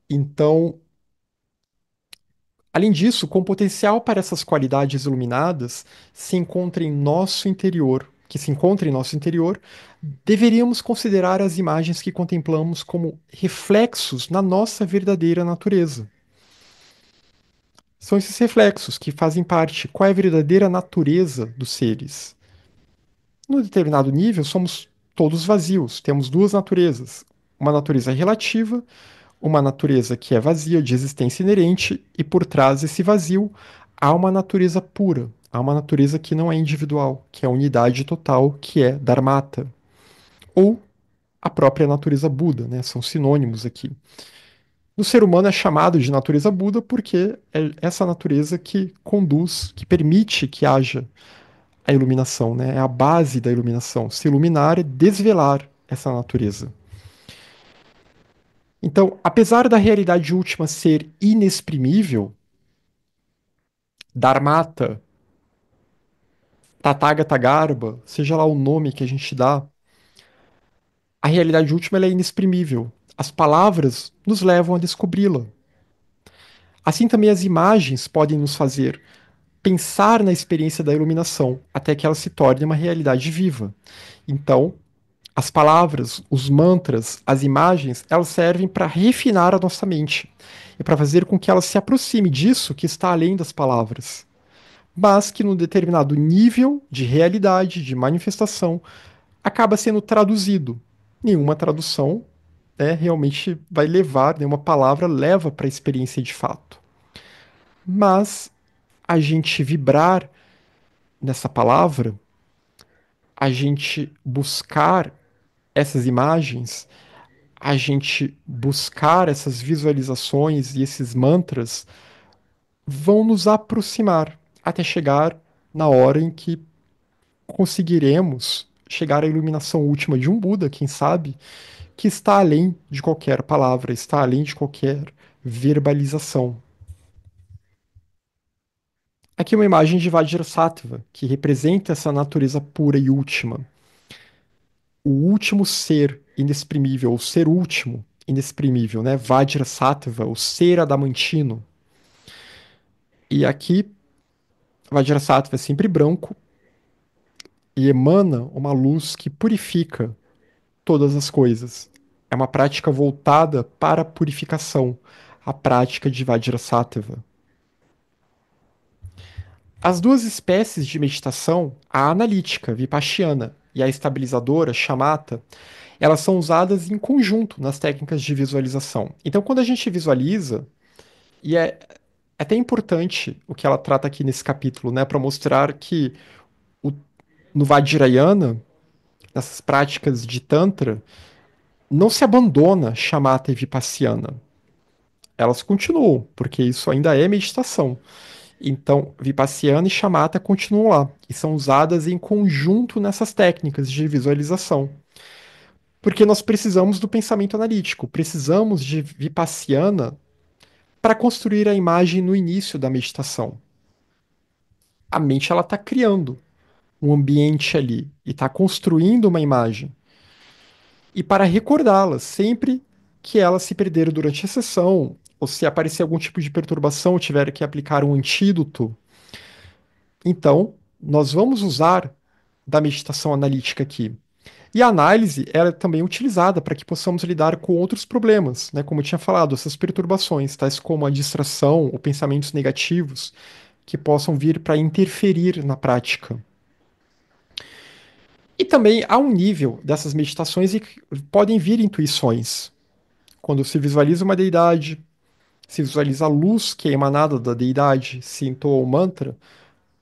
Então, além disso, com potencial para essas qualidades iluminadas se encontra em nosso interior, que se encontra em nosso interior, deveríamos considerar as imagens que contemplamos como reflexos na nossa verdadeira natureza. São esses reflexos que fazem parte. Qual é a verdadeira natureza dos seres? No determinado nível, somos todos vazios. Temos duas naturezas: uma natureza relativa, uma natureza que é vazia, de existência inerente, e por trás desse vazio há uma natureza pura, há uma natureza que não é individual, que é a unidade total, que é Dharmata, ou a própria natureza Buda, né? São sinônimos aqui. O ser humano é chamado de natureza Buda porque é essa natureza que conduz, que permite que haja a iluminação, né? É a base da iluminação. Se iluminar é desvelar essa natureza. Então, apesar da realidade última ser inexprimível, Dharmata, Tathagata Garba, seja lá o nome que a gente dá, a realidade última ela é inexprimível. As palavras nos levam a descobri-la. Assim também as imagens podem nos fazer pensar na experiência da iluminação até que ela se torne uma realidade viva. Então, as palavras, os mantras, as imagens, elas servem para refinar a nossa mente e para fazer com que ela se aproxime disso que está além das palavras, mas que num determinado nível de realidade, de manifestação, acaba sendo traduzido. Nenhuma tradução, né, realmente vai levar, nenhuma palavra leva para a experiência de fato. Mas a gente vibrar nessa palavra, a gente buscar essas imagens, a gente buscar essas visualizações e esses mantras vão nos aproximar até chegar na hora em que conseguiremos chegar à iluminação última de um Buda, quem sabe, que está além de qualquer palavra, está além de qualquer verbalização. Aqui uma imagem de Vajrasattva, que representa essa natureza pura e última. O último ser inexprimível, o ser último inexprimível, né? Vajrasattva, o ser adamantino. E aqui, Vajrasattva é sempre branco e emana uma luz que purifica todas as coisas. É uma prática voltada para a purificação, a prática de Vajrasattva. As duas espécies de meditação, a analítica, Vipassana, e a estabilizadora, Shamatha, elas são usadas em conjunto nas técnicas de visualização. Então, quando a gente visualiza, e é até importante o que ela trata aqui nesse capítulo, né, para mostrar que o, no Vajrayana, nessas práticas de Tantra, não se abandona Shamatha e Vipassana. Elas continuam, porque isso ainda é meditação. Então, Vipassana e Shamatha continuam lá e são usadas em conjunto nessas técnicas de visualização. Porque nós precisamos do pensamento analítico, precisamos de Vipassana para construir a imagem no início da meditação. A mente ela está criando um ambiente ali e está construindo uma imagem. E para recordá-la sempre que ela se perder durante a sessão, ou se aparecer algum tipo de perturbação, tiver que aplicar um antídoto, então nós vamos usar da meditação analítica aqui. E a análise ela é também utilizada para que possamos lidar com outros problemas, né? Como eu tinha falado, essas perturbações, tais como a distração ou pensamentos negativos que possam vir para interferir na prática. E também há um nível dessas meditações e que podem vir intuições. Quando se visualiza uma deidade, se visualiza a luz que é emanada da deidade, se entoa o mantra,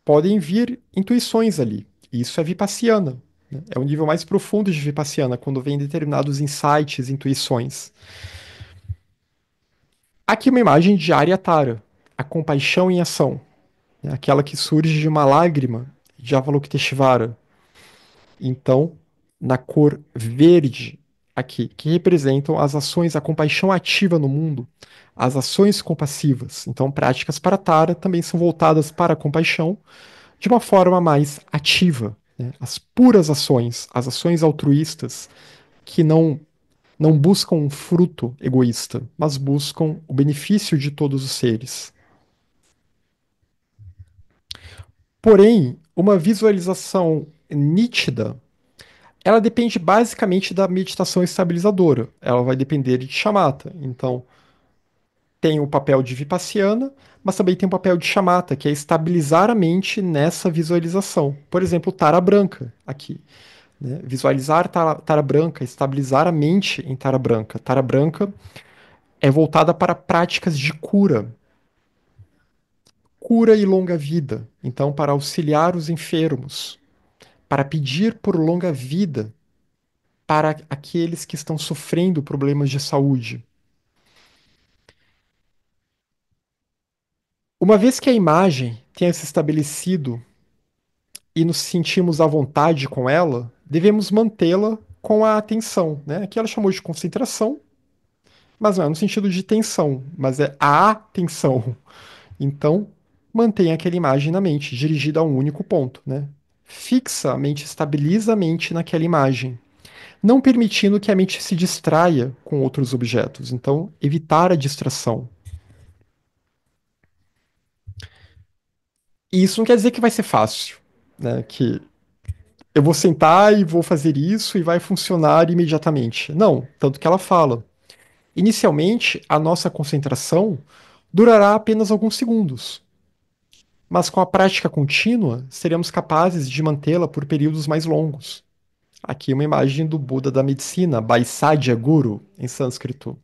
podem vir intuições ali. E isso é vipassiana. Né? É o nível mais profundo de vipassiana, quando vem determinados insights, intuições. Aqui uma imagem de Aryatara, a compaixão em ação, né? Aquela que surge de uma lágrima de Avalokiteshvara. Então, na cor verde aqui, que representam as ações, a compaixão ativa no mundo, as ações compassivas. Então, práticas para Tara também são voltadas para a compaixão de uma forma mais ativa, né? As puras ações, as ações altruístas que não buscam um fruto egoísta, mas buscam o benefício de todos os seres. Porém, uma visualização nítida, ela depende basicamente da meditação estabilizadora. Ela vai depender de shamatha. Então, tem o papel de Vipassana, mas também tem o papel de Shamatha, que é estabilizar a mente nessa visualização. Por exemplo, Tara Branca, aqui. Né? Visualizar Tara Branca, estabilizar a mente em Tara Branca. Tara Branca é voltada para práticas de cura, cura e longa vida. Então, para auxiliar os enfermos, para pedir por longa vida para aqueles que estão sofrendo problemas de saúde. Uma vez que a imagem tenha se estabelecido e nos sentimos à vontade com ela, devemos mantê-la com a atenção, né? Aqui ela chamou de concentração, mas não é no sentido de tensão, mas é a atenção. Então, mantenha aquela imagem na mente, dirigida a um único ponto, né? Fixa a mente, estabiliza a mente naquela imagem, não permitindo que a mente se distraia com outros objetos. Então, evitar a distração. E isso não quer dizer que vai ser fácil, né? Que eu vou sentar e vou fazer isso e vai funcionar imediatamente. Não, tanto que ela fala. Inicialmente, a nossa concentração durará apenas alguns segundos, mas com a prática contínua, seremos capazes de mantê-la por períodos mais longos. Aqui uma imagem do Buda da medicina, Baisadya Guru, em sânscrito.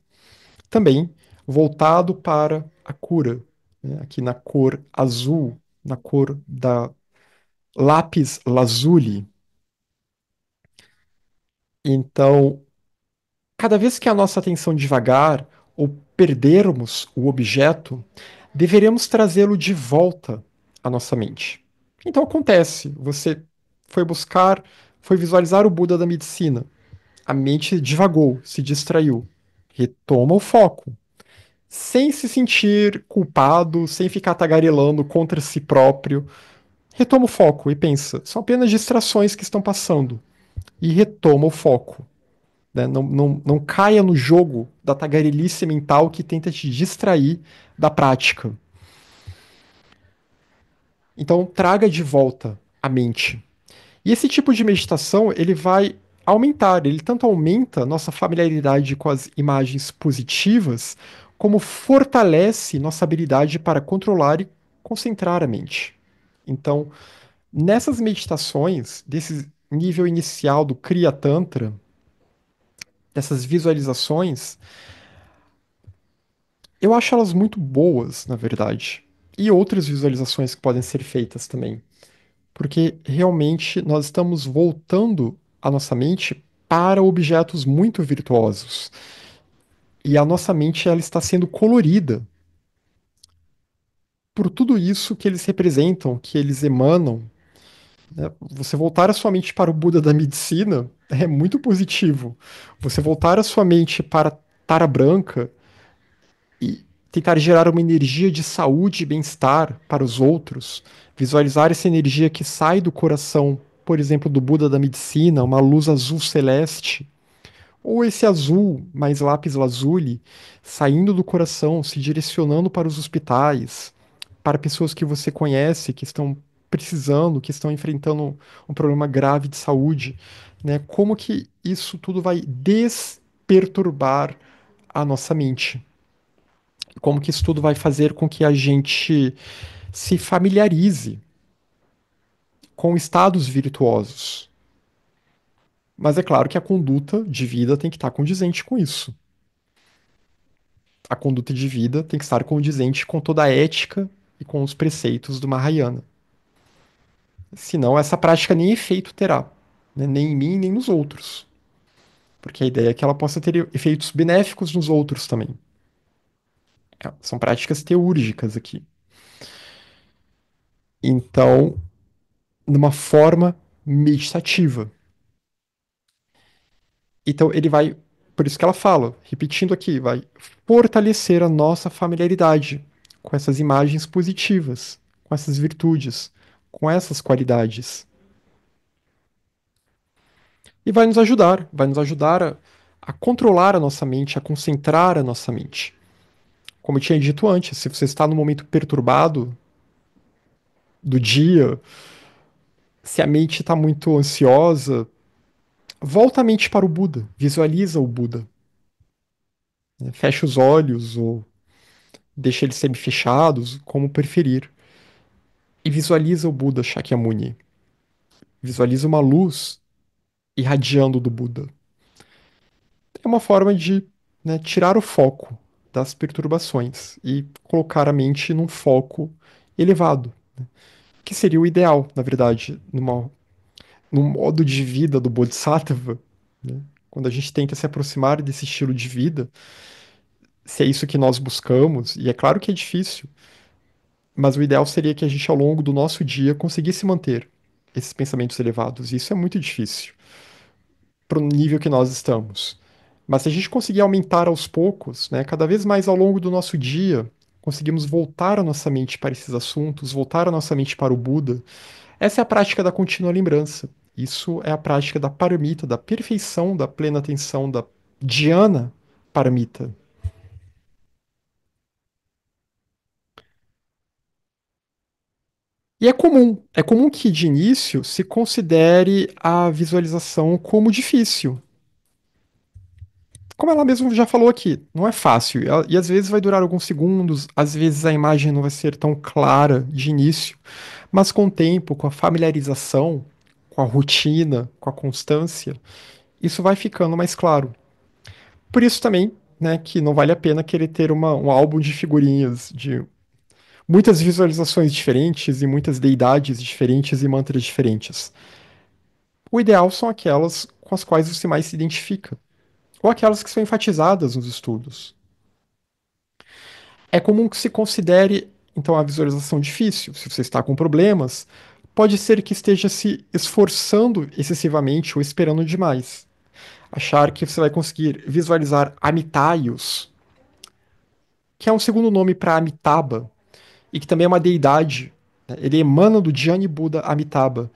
Também voltado para a cura, né? Aqui na cor azul, na cor da lápis lazuli. Então, cada vez que a nossa atenção devagar ou perdermos o objeto, deveremos trazê-lo de volta à nossa mente. Então acontece, você foi buscar, foi visualizar o Buda da medicina, a mente divagou, se distraiu. Retoma o foco, sem se sentir culpado, sem ficar tagarelando contra si próprio. Retoma o foco e pensa, são apenas distrações que estão passando. E retoma o foco. Né? Não caia no jogo da tagarelice mental que tenta te distrair da prática. Então, traga de volta a mente. E esse tipo de meditação, ele vai aumentar, ele tanto aumenta nossa familiaridade com as imagens positivas, como fortalece nossa habilidade para controlar e concentrar a mente. Então, nessas meditações, desse nível inicial do Kriya Tantra, dessas visualizações, eu acho elas muito boas, na verdade. E outras visualizações que podem ser feitas também. Porque realmente nós estamos voltando a nossa mente para objetos muito virtuosos. E a nossa mente ela está sendo colorida por tudo isso que eles representam, que eles emanam. Né? Você voltar a sua mente para o Buda da medicina é muito positivo. Você voltar a sua mente para Tara Branca e tentar gerar uma energia de saúde e bem-estar para os outros, visualizar essa energia que sai do coração, por exemplo, do Buda da medicina, uma luz azul celeste, ou esse azul mais lápis lazuli saindo do coração, se direcionando para os hospitais, para pessoas que você conhece que estão precisando, que estão enfrentando um problema grave de saúde, né? Como que isso tudo vai desperturbar a nossa mente? Como que isso tudo vai fazer com que a gente se familiarize com estados virtuosos. Mas é claro que a conduta de vida tem que estar condizente com isso. A conduta de vida tem que estar condizente com toda a ética e com os preceitos do Mahayana. Senão, essa prática nem efeito terá, né? Nem em mim, nem nos outros. Porque a ideia é que ela possa ter efeitos benéficos nos outros também. São práticas teúrgicas aqui. Então, numa forma meditativa. Então ele vai, por isso que ela fala, repetindo aqui, vai fortalecer a nossa familiaridade com essas imagens positivas, com essas virtudes, com essas qualidades. E vai nos ajudar a controlar a nossa mente, a concentrar a nossa mente. Como eu tinha dito antes, se você está num momento perturbado do dia, se a mente está muito ansiosa, volta a mente para o Buda, visualiza o Buda, né? Fecha os olhos ou deixa eles semi-fechados, como preferir, e visualiza o Buda Shakyamuni. Visualiza uma luz irradiando do Buda. É uma forma de, né, tirar o foco das perturbações e colocar a mente num foco elevado, que seria o ideal, na verdade, num modo de vida do Bodhisattva, né? Quando a gente tenta se aproximar desse estilo de vida, se é isso que nós buscamos, e é claro que é difícil, mas o ideal seria que a gente, ao longo do nosso dia, conseguisse manter esses pensamentos elevados. E isso é muito difícil para o nível que nós estamos. Mas se a gente conseguir aumentar aos poucos, né, cada vez mais ao longo do nosso dia, conseguimos voltar a nossa mente para esses assuntos, voltar a nossa mente para o Buda. Essa é a prática da contínua lembrança. Isso é a prática da paramita, da perfeição da plena atenção, da dhyana paramita. E é comum que de início se considere a visualização como difícil. Como ela mesmo já falou aqui, não é fácil. E às vezes vai durar alguns segundos, às vezes a imagem não vai ser tão clara de início, mas com o tempo, com a familiarização, com a rotina, com a constância, isso vai ficando mais claro. Por isso também, né, que não vale a pena querer ter um álbum de figurinhas de muitas visualizações diferentes e muitas deidades diferentes e mantras diferentes. O ideal são aquelas com as quais você mais se identifica, ou aquelas que são enfatizadas nos estudos. É comum que se considere, então, a visualização difícil. Se você está com problemas, pode ser que esteja se esforçando excessivamente ou esperando demais. Achar que você vai conseguir visualizar Amitaios, que é um segundo nome para Amitabha, e que também é uma deidade. Né? Ele emana do Dhyani Buda Amitabha,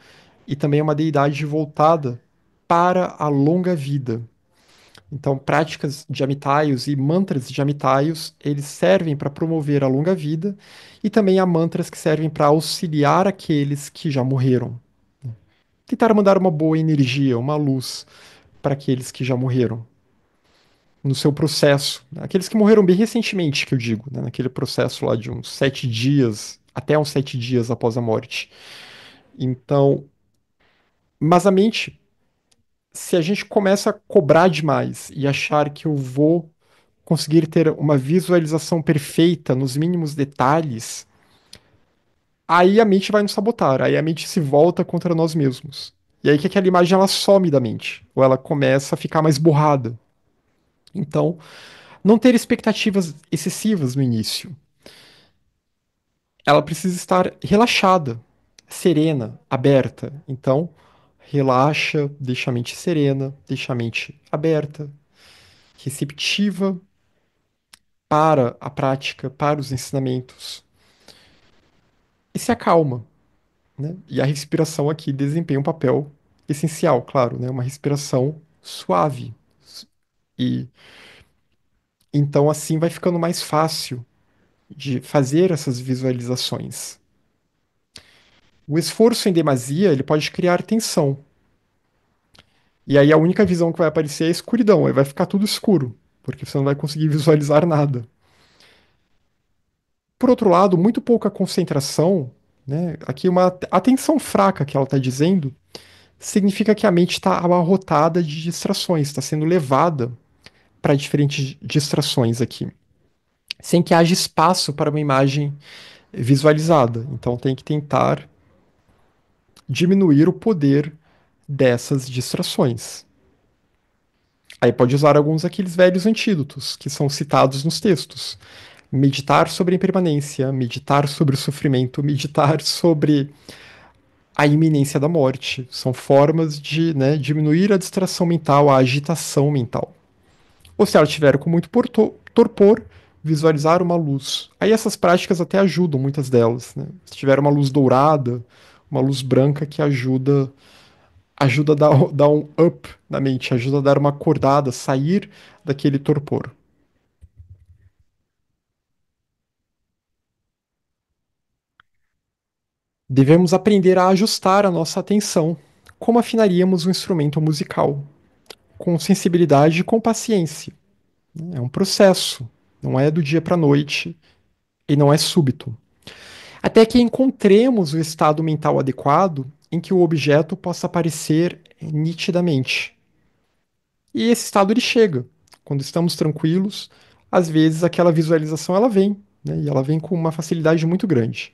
e também é uma deidade voltada para a longa vida. Então, práticas de amitaios e mantras de amitaios, eles servem para promover a longa vida e também há mantras que servem para auxiliar aqueles que já morreram. Tentar mandar uma boa energia, uma luz para aqueles que já morreram no seu processo. Aqueles que morreram bem recentemente, que eu digo, né? Naquele processo lá de uns 7 dias, até uns 7 dias após a morte. Então, mas a mente, se a gente começa a cobrar demais e achar que eu vou conseguir ter uma visualização perfeita nos mínimos detalhes, aí a mente vai nos sabotar, aí a mente se volta contra nós mesmos. E aí que aquela imagem ela some da mente, ou ela começa a ficar mais borrada. Então, não ter expectativas excessivas no início. Ela precisa estar relaxada, serena, aberta. Então, relaxa, deixa a mente serena, deixa a mente aberta, receptiva para a prática, para os ensinamentos. E se acalma, né? E a respiração aqui desempenha um papel essencial, claro, né? Uma respiração suave. E então assim vai ficando mais fácil de fazer essas visualizações. O esforço em demasia, ele pode criar tensão. E aí a única visão que vai aparecer é a escuridão, aí vai ficar tudo escuro, porque você não vai conseguir visualizar nada. Por outro lado, muito pouca concentração, né? Aqui uma atenção fraca que ela está dizendo, significa que a mente está abarrotada de distrações, está sendo levada para diferentes distrações aqui, sem que haja espaço para uma imagem visualizada. Então tem que tentar diminuir o poder dessas distrações. Aí pode usar alguns daqueles velhos antídotos que são citados nos textos. Meditar sobre a impermanência, meditar sobre o sofrimento, meditar sobre a iminência da morte. São formas de, né, diminuir a distração mental, a agitação mental. Ou se ela tiver com muito torpor, visualizar uma luz. Aí essas práticas até ajudam, muitas delas. Né? Se tiver uma luz dourada, uma luz branca que ajuda a dar um up na mente, ajuda a dar uma acordada, sair daquele torpor. Devemos aprender a ajustar a nossa atenção, como afinaríamos um instrumento musical, com sensibilidade e com paciência. É um processo, não é do dia para a noite e não é súbito. Até que encontremos o estado mental adequado em que o objeto possa aparecer nitidamente. E esse estado ele chega. Quando estamos tranquilos, às vezes aquela visualização ela vem, né? E ela vem com uma facilidade muito grande.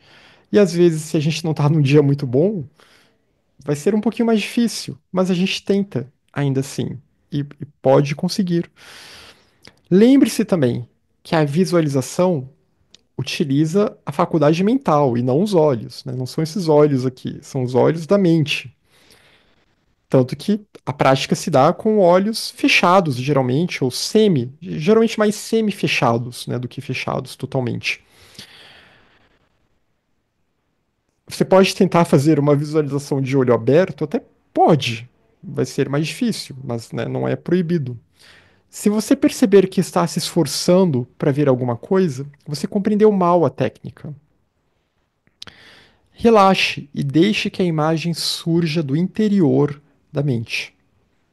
E às vezes, se a gente não está num dia muito bom, vai ser um pouquinho mais difícil, mas a gente tenta ainda assim e pode conseguir. Lembre-se também que a visualização utiliza a faculdade mental e não os olhos, né? Não são esses olhos aqui, são os olhos da mente. Tanto que a prática se dá com olhos fechados, geralmente, ou geralmente mais semi-fechados, né, do que fechados totalmente. Você pode tentar fazer uma visualização de olho aberto, até pode, vai ser mais difícil, mas né, não é proibido. Se você perceber que está se esforçando para ver alguma coisa, você compreendeu mal a técnica. Relaxe e deixe que a imagem surja do interior da mente.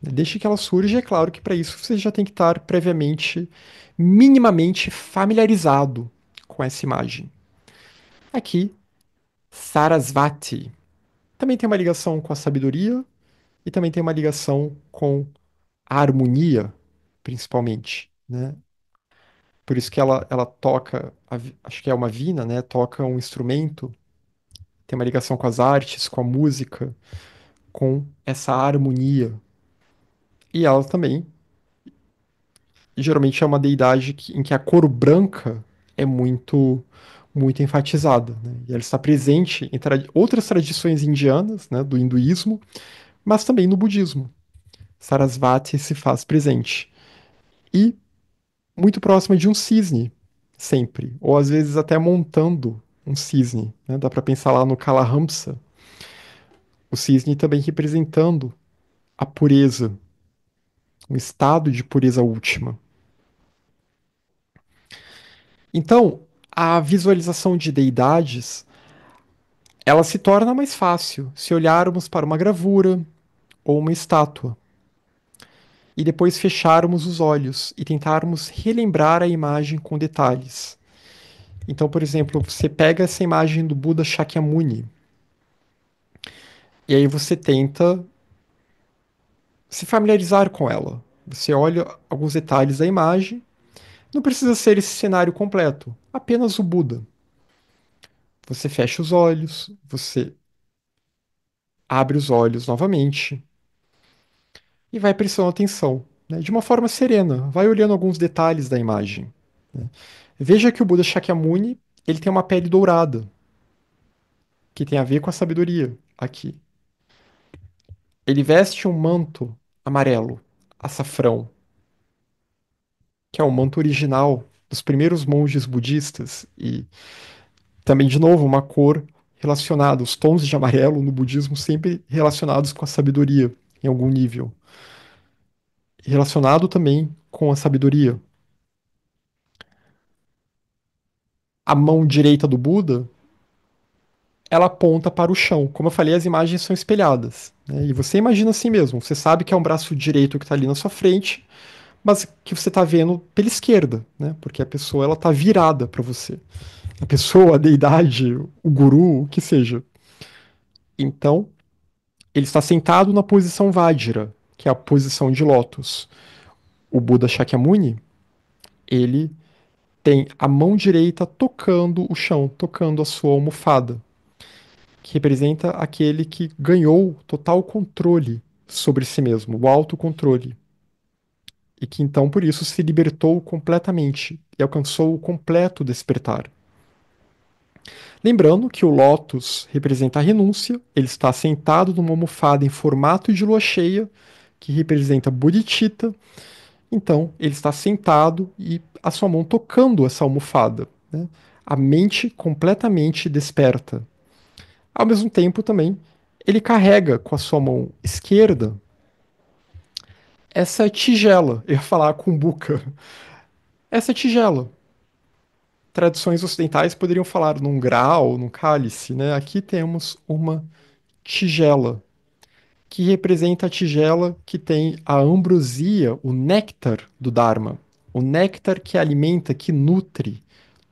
Deixe que ela surja, é claro que para isso você já tem que estar previamente, minimamente familiarizado com essa imagem. Aqui, Sarasvati também tem uma ligação com a sabedoria e também tem uma ligação com a harmonia, principalmente, né? Por isso que ela toca, acho que é uma vina, né? Toca um instrumento, tem uma ligação com as artes, com a música, com essa harmonia. E ela também, geralmente, é uma deidade em que a cor branca é muito enfatizada, né? E ela está presente em outras tradições indianas, né? Do hinduísmo, mas também no budismo. Sarasvati se faz presente. E muito próxima de um cisne, sempre. Ou às vezes até montando um cisne, né? Dá para pensar lá no Kalahamsa, o cisne também representando a pureza, um estado de pureza última. Então, a visualização de deidades, ela se torna mais fácil se olharmos para uma gravura ou uma estátua e depois fecharmos os olhos e tentarmos relembrar a imagem com detalhes. Então, por exemplo, você pega essa imagem do Buda Shakyamuni e aí você tenta se familiarizar com ela. Você olha alguns detalhes da imagem, não precisa ser esse cenário completo, apenas o Buda. Você fecha os olhos, você abre os olhos novamente e vai prestando atenção, né, de uma forma serena. Vai olhando alguns detalhes da imagem, né. Veja que o Buda Shakyamuni ele tem uma pele dourada, que tem a ver com a sabedoria aqui. Ele veste um manto amarelo, açafrão, que é o manto original dos primeiros monges budistas e também, de novo, uma cor relacionada, os tons de amarelo no budismo sempre relacionados com a sabedoria em algum nível. Relacionado também com a sabedoria. A mão direita do Buda, ela aponta para o chão. Como eu falei, as imagens são espelhadas, né? E você imagina assim mesmo. Você sabe que é um braço direito que está ali na sua frente, mas que você está vendo pela esquerda, né? Porque a pessoa ela está virada para você. A pessoa, a deidade, o guru, o que seja. Então, ele está sentado na posição Vajra, que é a posição de lótus. O Buda Shakyamuni, ele tem a mão direita tocando o chão, tocando a sua almofada, que representa aquele que ganhou total controle sobre si mesmo, o autocontrole, e que então por isso se libertou completamente e alcançou o completo despertar. Lembrando que o lótus representa a renúncia, ele está sentado numa almofada em formato de lua cheia, que representa Bodhicitta. Então, ele está sentado e a sua mão tocando essa almofada, né? A mente completamente desperta. Ao mesmo tempo, também, ele carrega com a sua mão esquerda essa tigela. Eu ia falar cumbuca. Essa tigela. Tradições ocidentais poderiam falar num grau, num cálice, né? Aqui temos uma tigela, que representa a tigela que tem a ambrosia, o néctar do Dharma. O néctar que alimenta, que nutre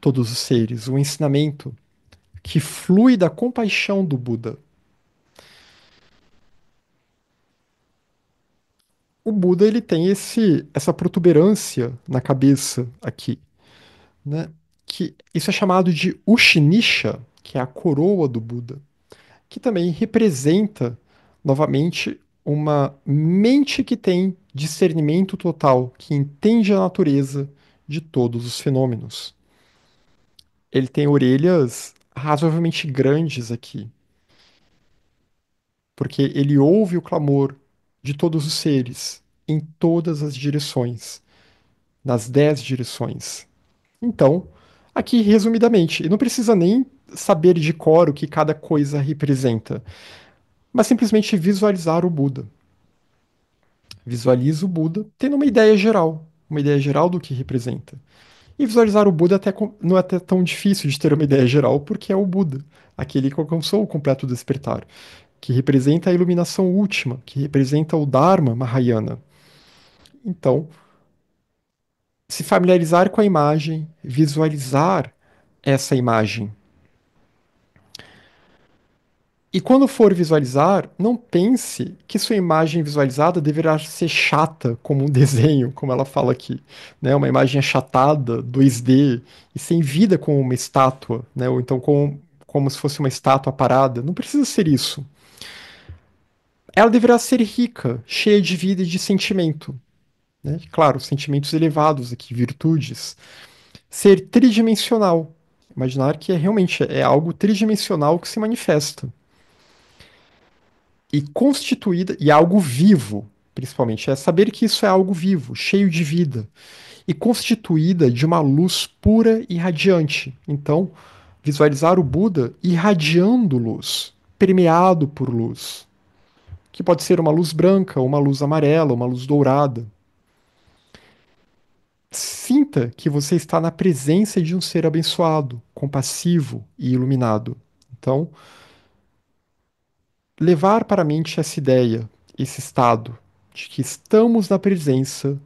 todos os seres, um ensinamento que flui da compaixão do Buda. O Buda ele tem essa protuberância na cabeça aqui, né? Que isso é chamado de Ushnisha, que é a coroa do Buda, que também representa novamente uma mente que tem discernimento total, que entende a natureza de todos os fenômenos. Ele tem orelhas razoavelmente grandes aqui, porque ele ouve o clamor de todos os seres em todas as direções, nas 10 direções. Então, aqui resumidamente, e não precisa nem saber de cor o que cada coisa representa, mas simplesmente visualizar o Buda. Visualiza o Buda tendo uma ideia geral do que representa. E visualizar o Buda não é até tão difícil de ter uma ideia geral, porque é o Buda, aquele que alcançou o completo despertar, que representa a iluminação última, que representa o Dharma Mahayana. Então, se familiarizar com a imagem, visualizar essa imagem. E quando for visualizar, não pense que sua imagem visualizada deverá ser chata como um desenho, como ela fala aqui, né? Uma imagem achatada, 2D e sem vida como uma estátua, né? Ou então como se fosse uma estátua parada. Não precisa ser isso. Ela deverá ser rica, cheia de vida e de sentimento, né? Claro, sentimentos elevados aqui, virtudes. Ser tridimensional. Imaginar que realmente é algo tridimensional que se manifesta. E constituída, e algo vivo, principalmente, é saber que isso é algo vivo, cheio de vida, e constituída de uma luz pura e radiante. Então, visualizar o Buda irradiando luz, permeado por luz, que pode ser uma luz branca, uma luz amarela, uma luz dourada. Sinta que você está na presença de um ser abençoado, compassivo e iluminado. Então, levar para a mente essa ideia, esse estado, de que estamos na presença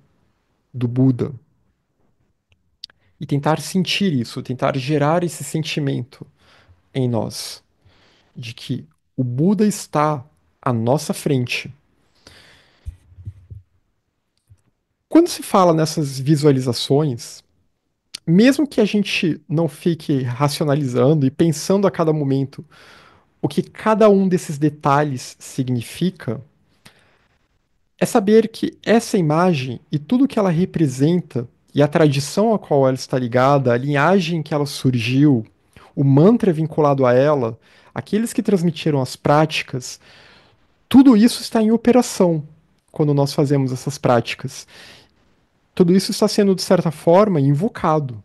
do Buda e tentar sentir isso, tentar gerar esse sentimento em nós, de que o Buda está à nossa frente. Quando se fala nessas visualizações, mesmo que a gente não fique racionalizando e pensando a cada momento o que cada um desses detalhes significa, é saber que essa imagem e tudo que ela representa, e a tradição a qual ela está ligada, a linhagem em que ela surgiu, o mantra vinculado a ela, aqueles que transmitiram as práticas, tudo isso está em operação quando nós fazemos essas práticas. Tudo isso está sendo, de certa forma, invocado.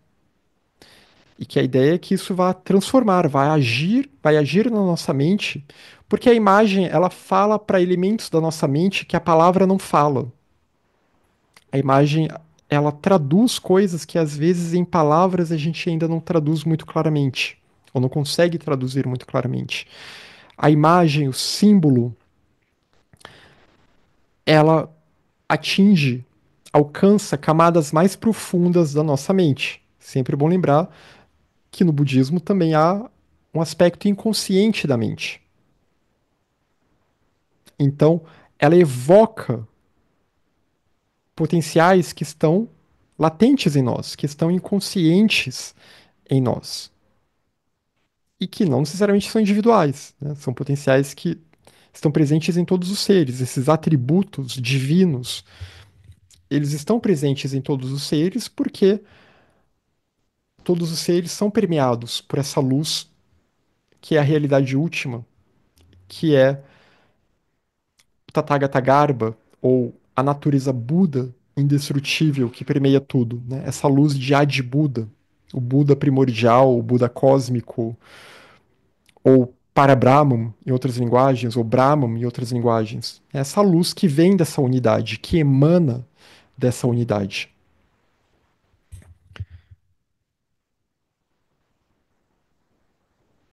E que a ideia é que isso vá transformar, vai agir na nossa mente, porque a imagem ela fala para elementos da nossa mente que a palavra não fala. A imagem ela traduz coisas que às vezes em palavras a gente ainda não traduz muito claramente, ou não consegue traduzir muito claramente. A imagem, o símbolo, ela atinge, alcança camadas mais profundas da nossa mente. Sempre bom lembrar que no budismo também há um aspecto inconsciente da mente. Então, ela evoca potenciais que estão latentes em nós, que estão inconscientes em nós. E que não necessariamente são individuais, né? São potenciais que estão presentes em todos os seres. Esses atributos divinos, eles estão presentes em todos os seres porque todos os seres são permeados por essa luz que é a realidade última, que é o Tathagata Garbha, ou a natureza Buda indestrutível que permeia tudo, né? Essa luz de Adi Buda, o Buda primordial, o Buda cósmico, ou para Brahman em outras linguagens, ou Brahman em outras linguagens. É essa luz que vem dessa unidade, que emana dessa unidade.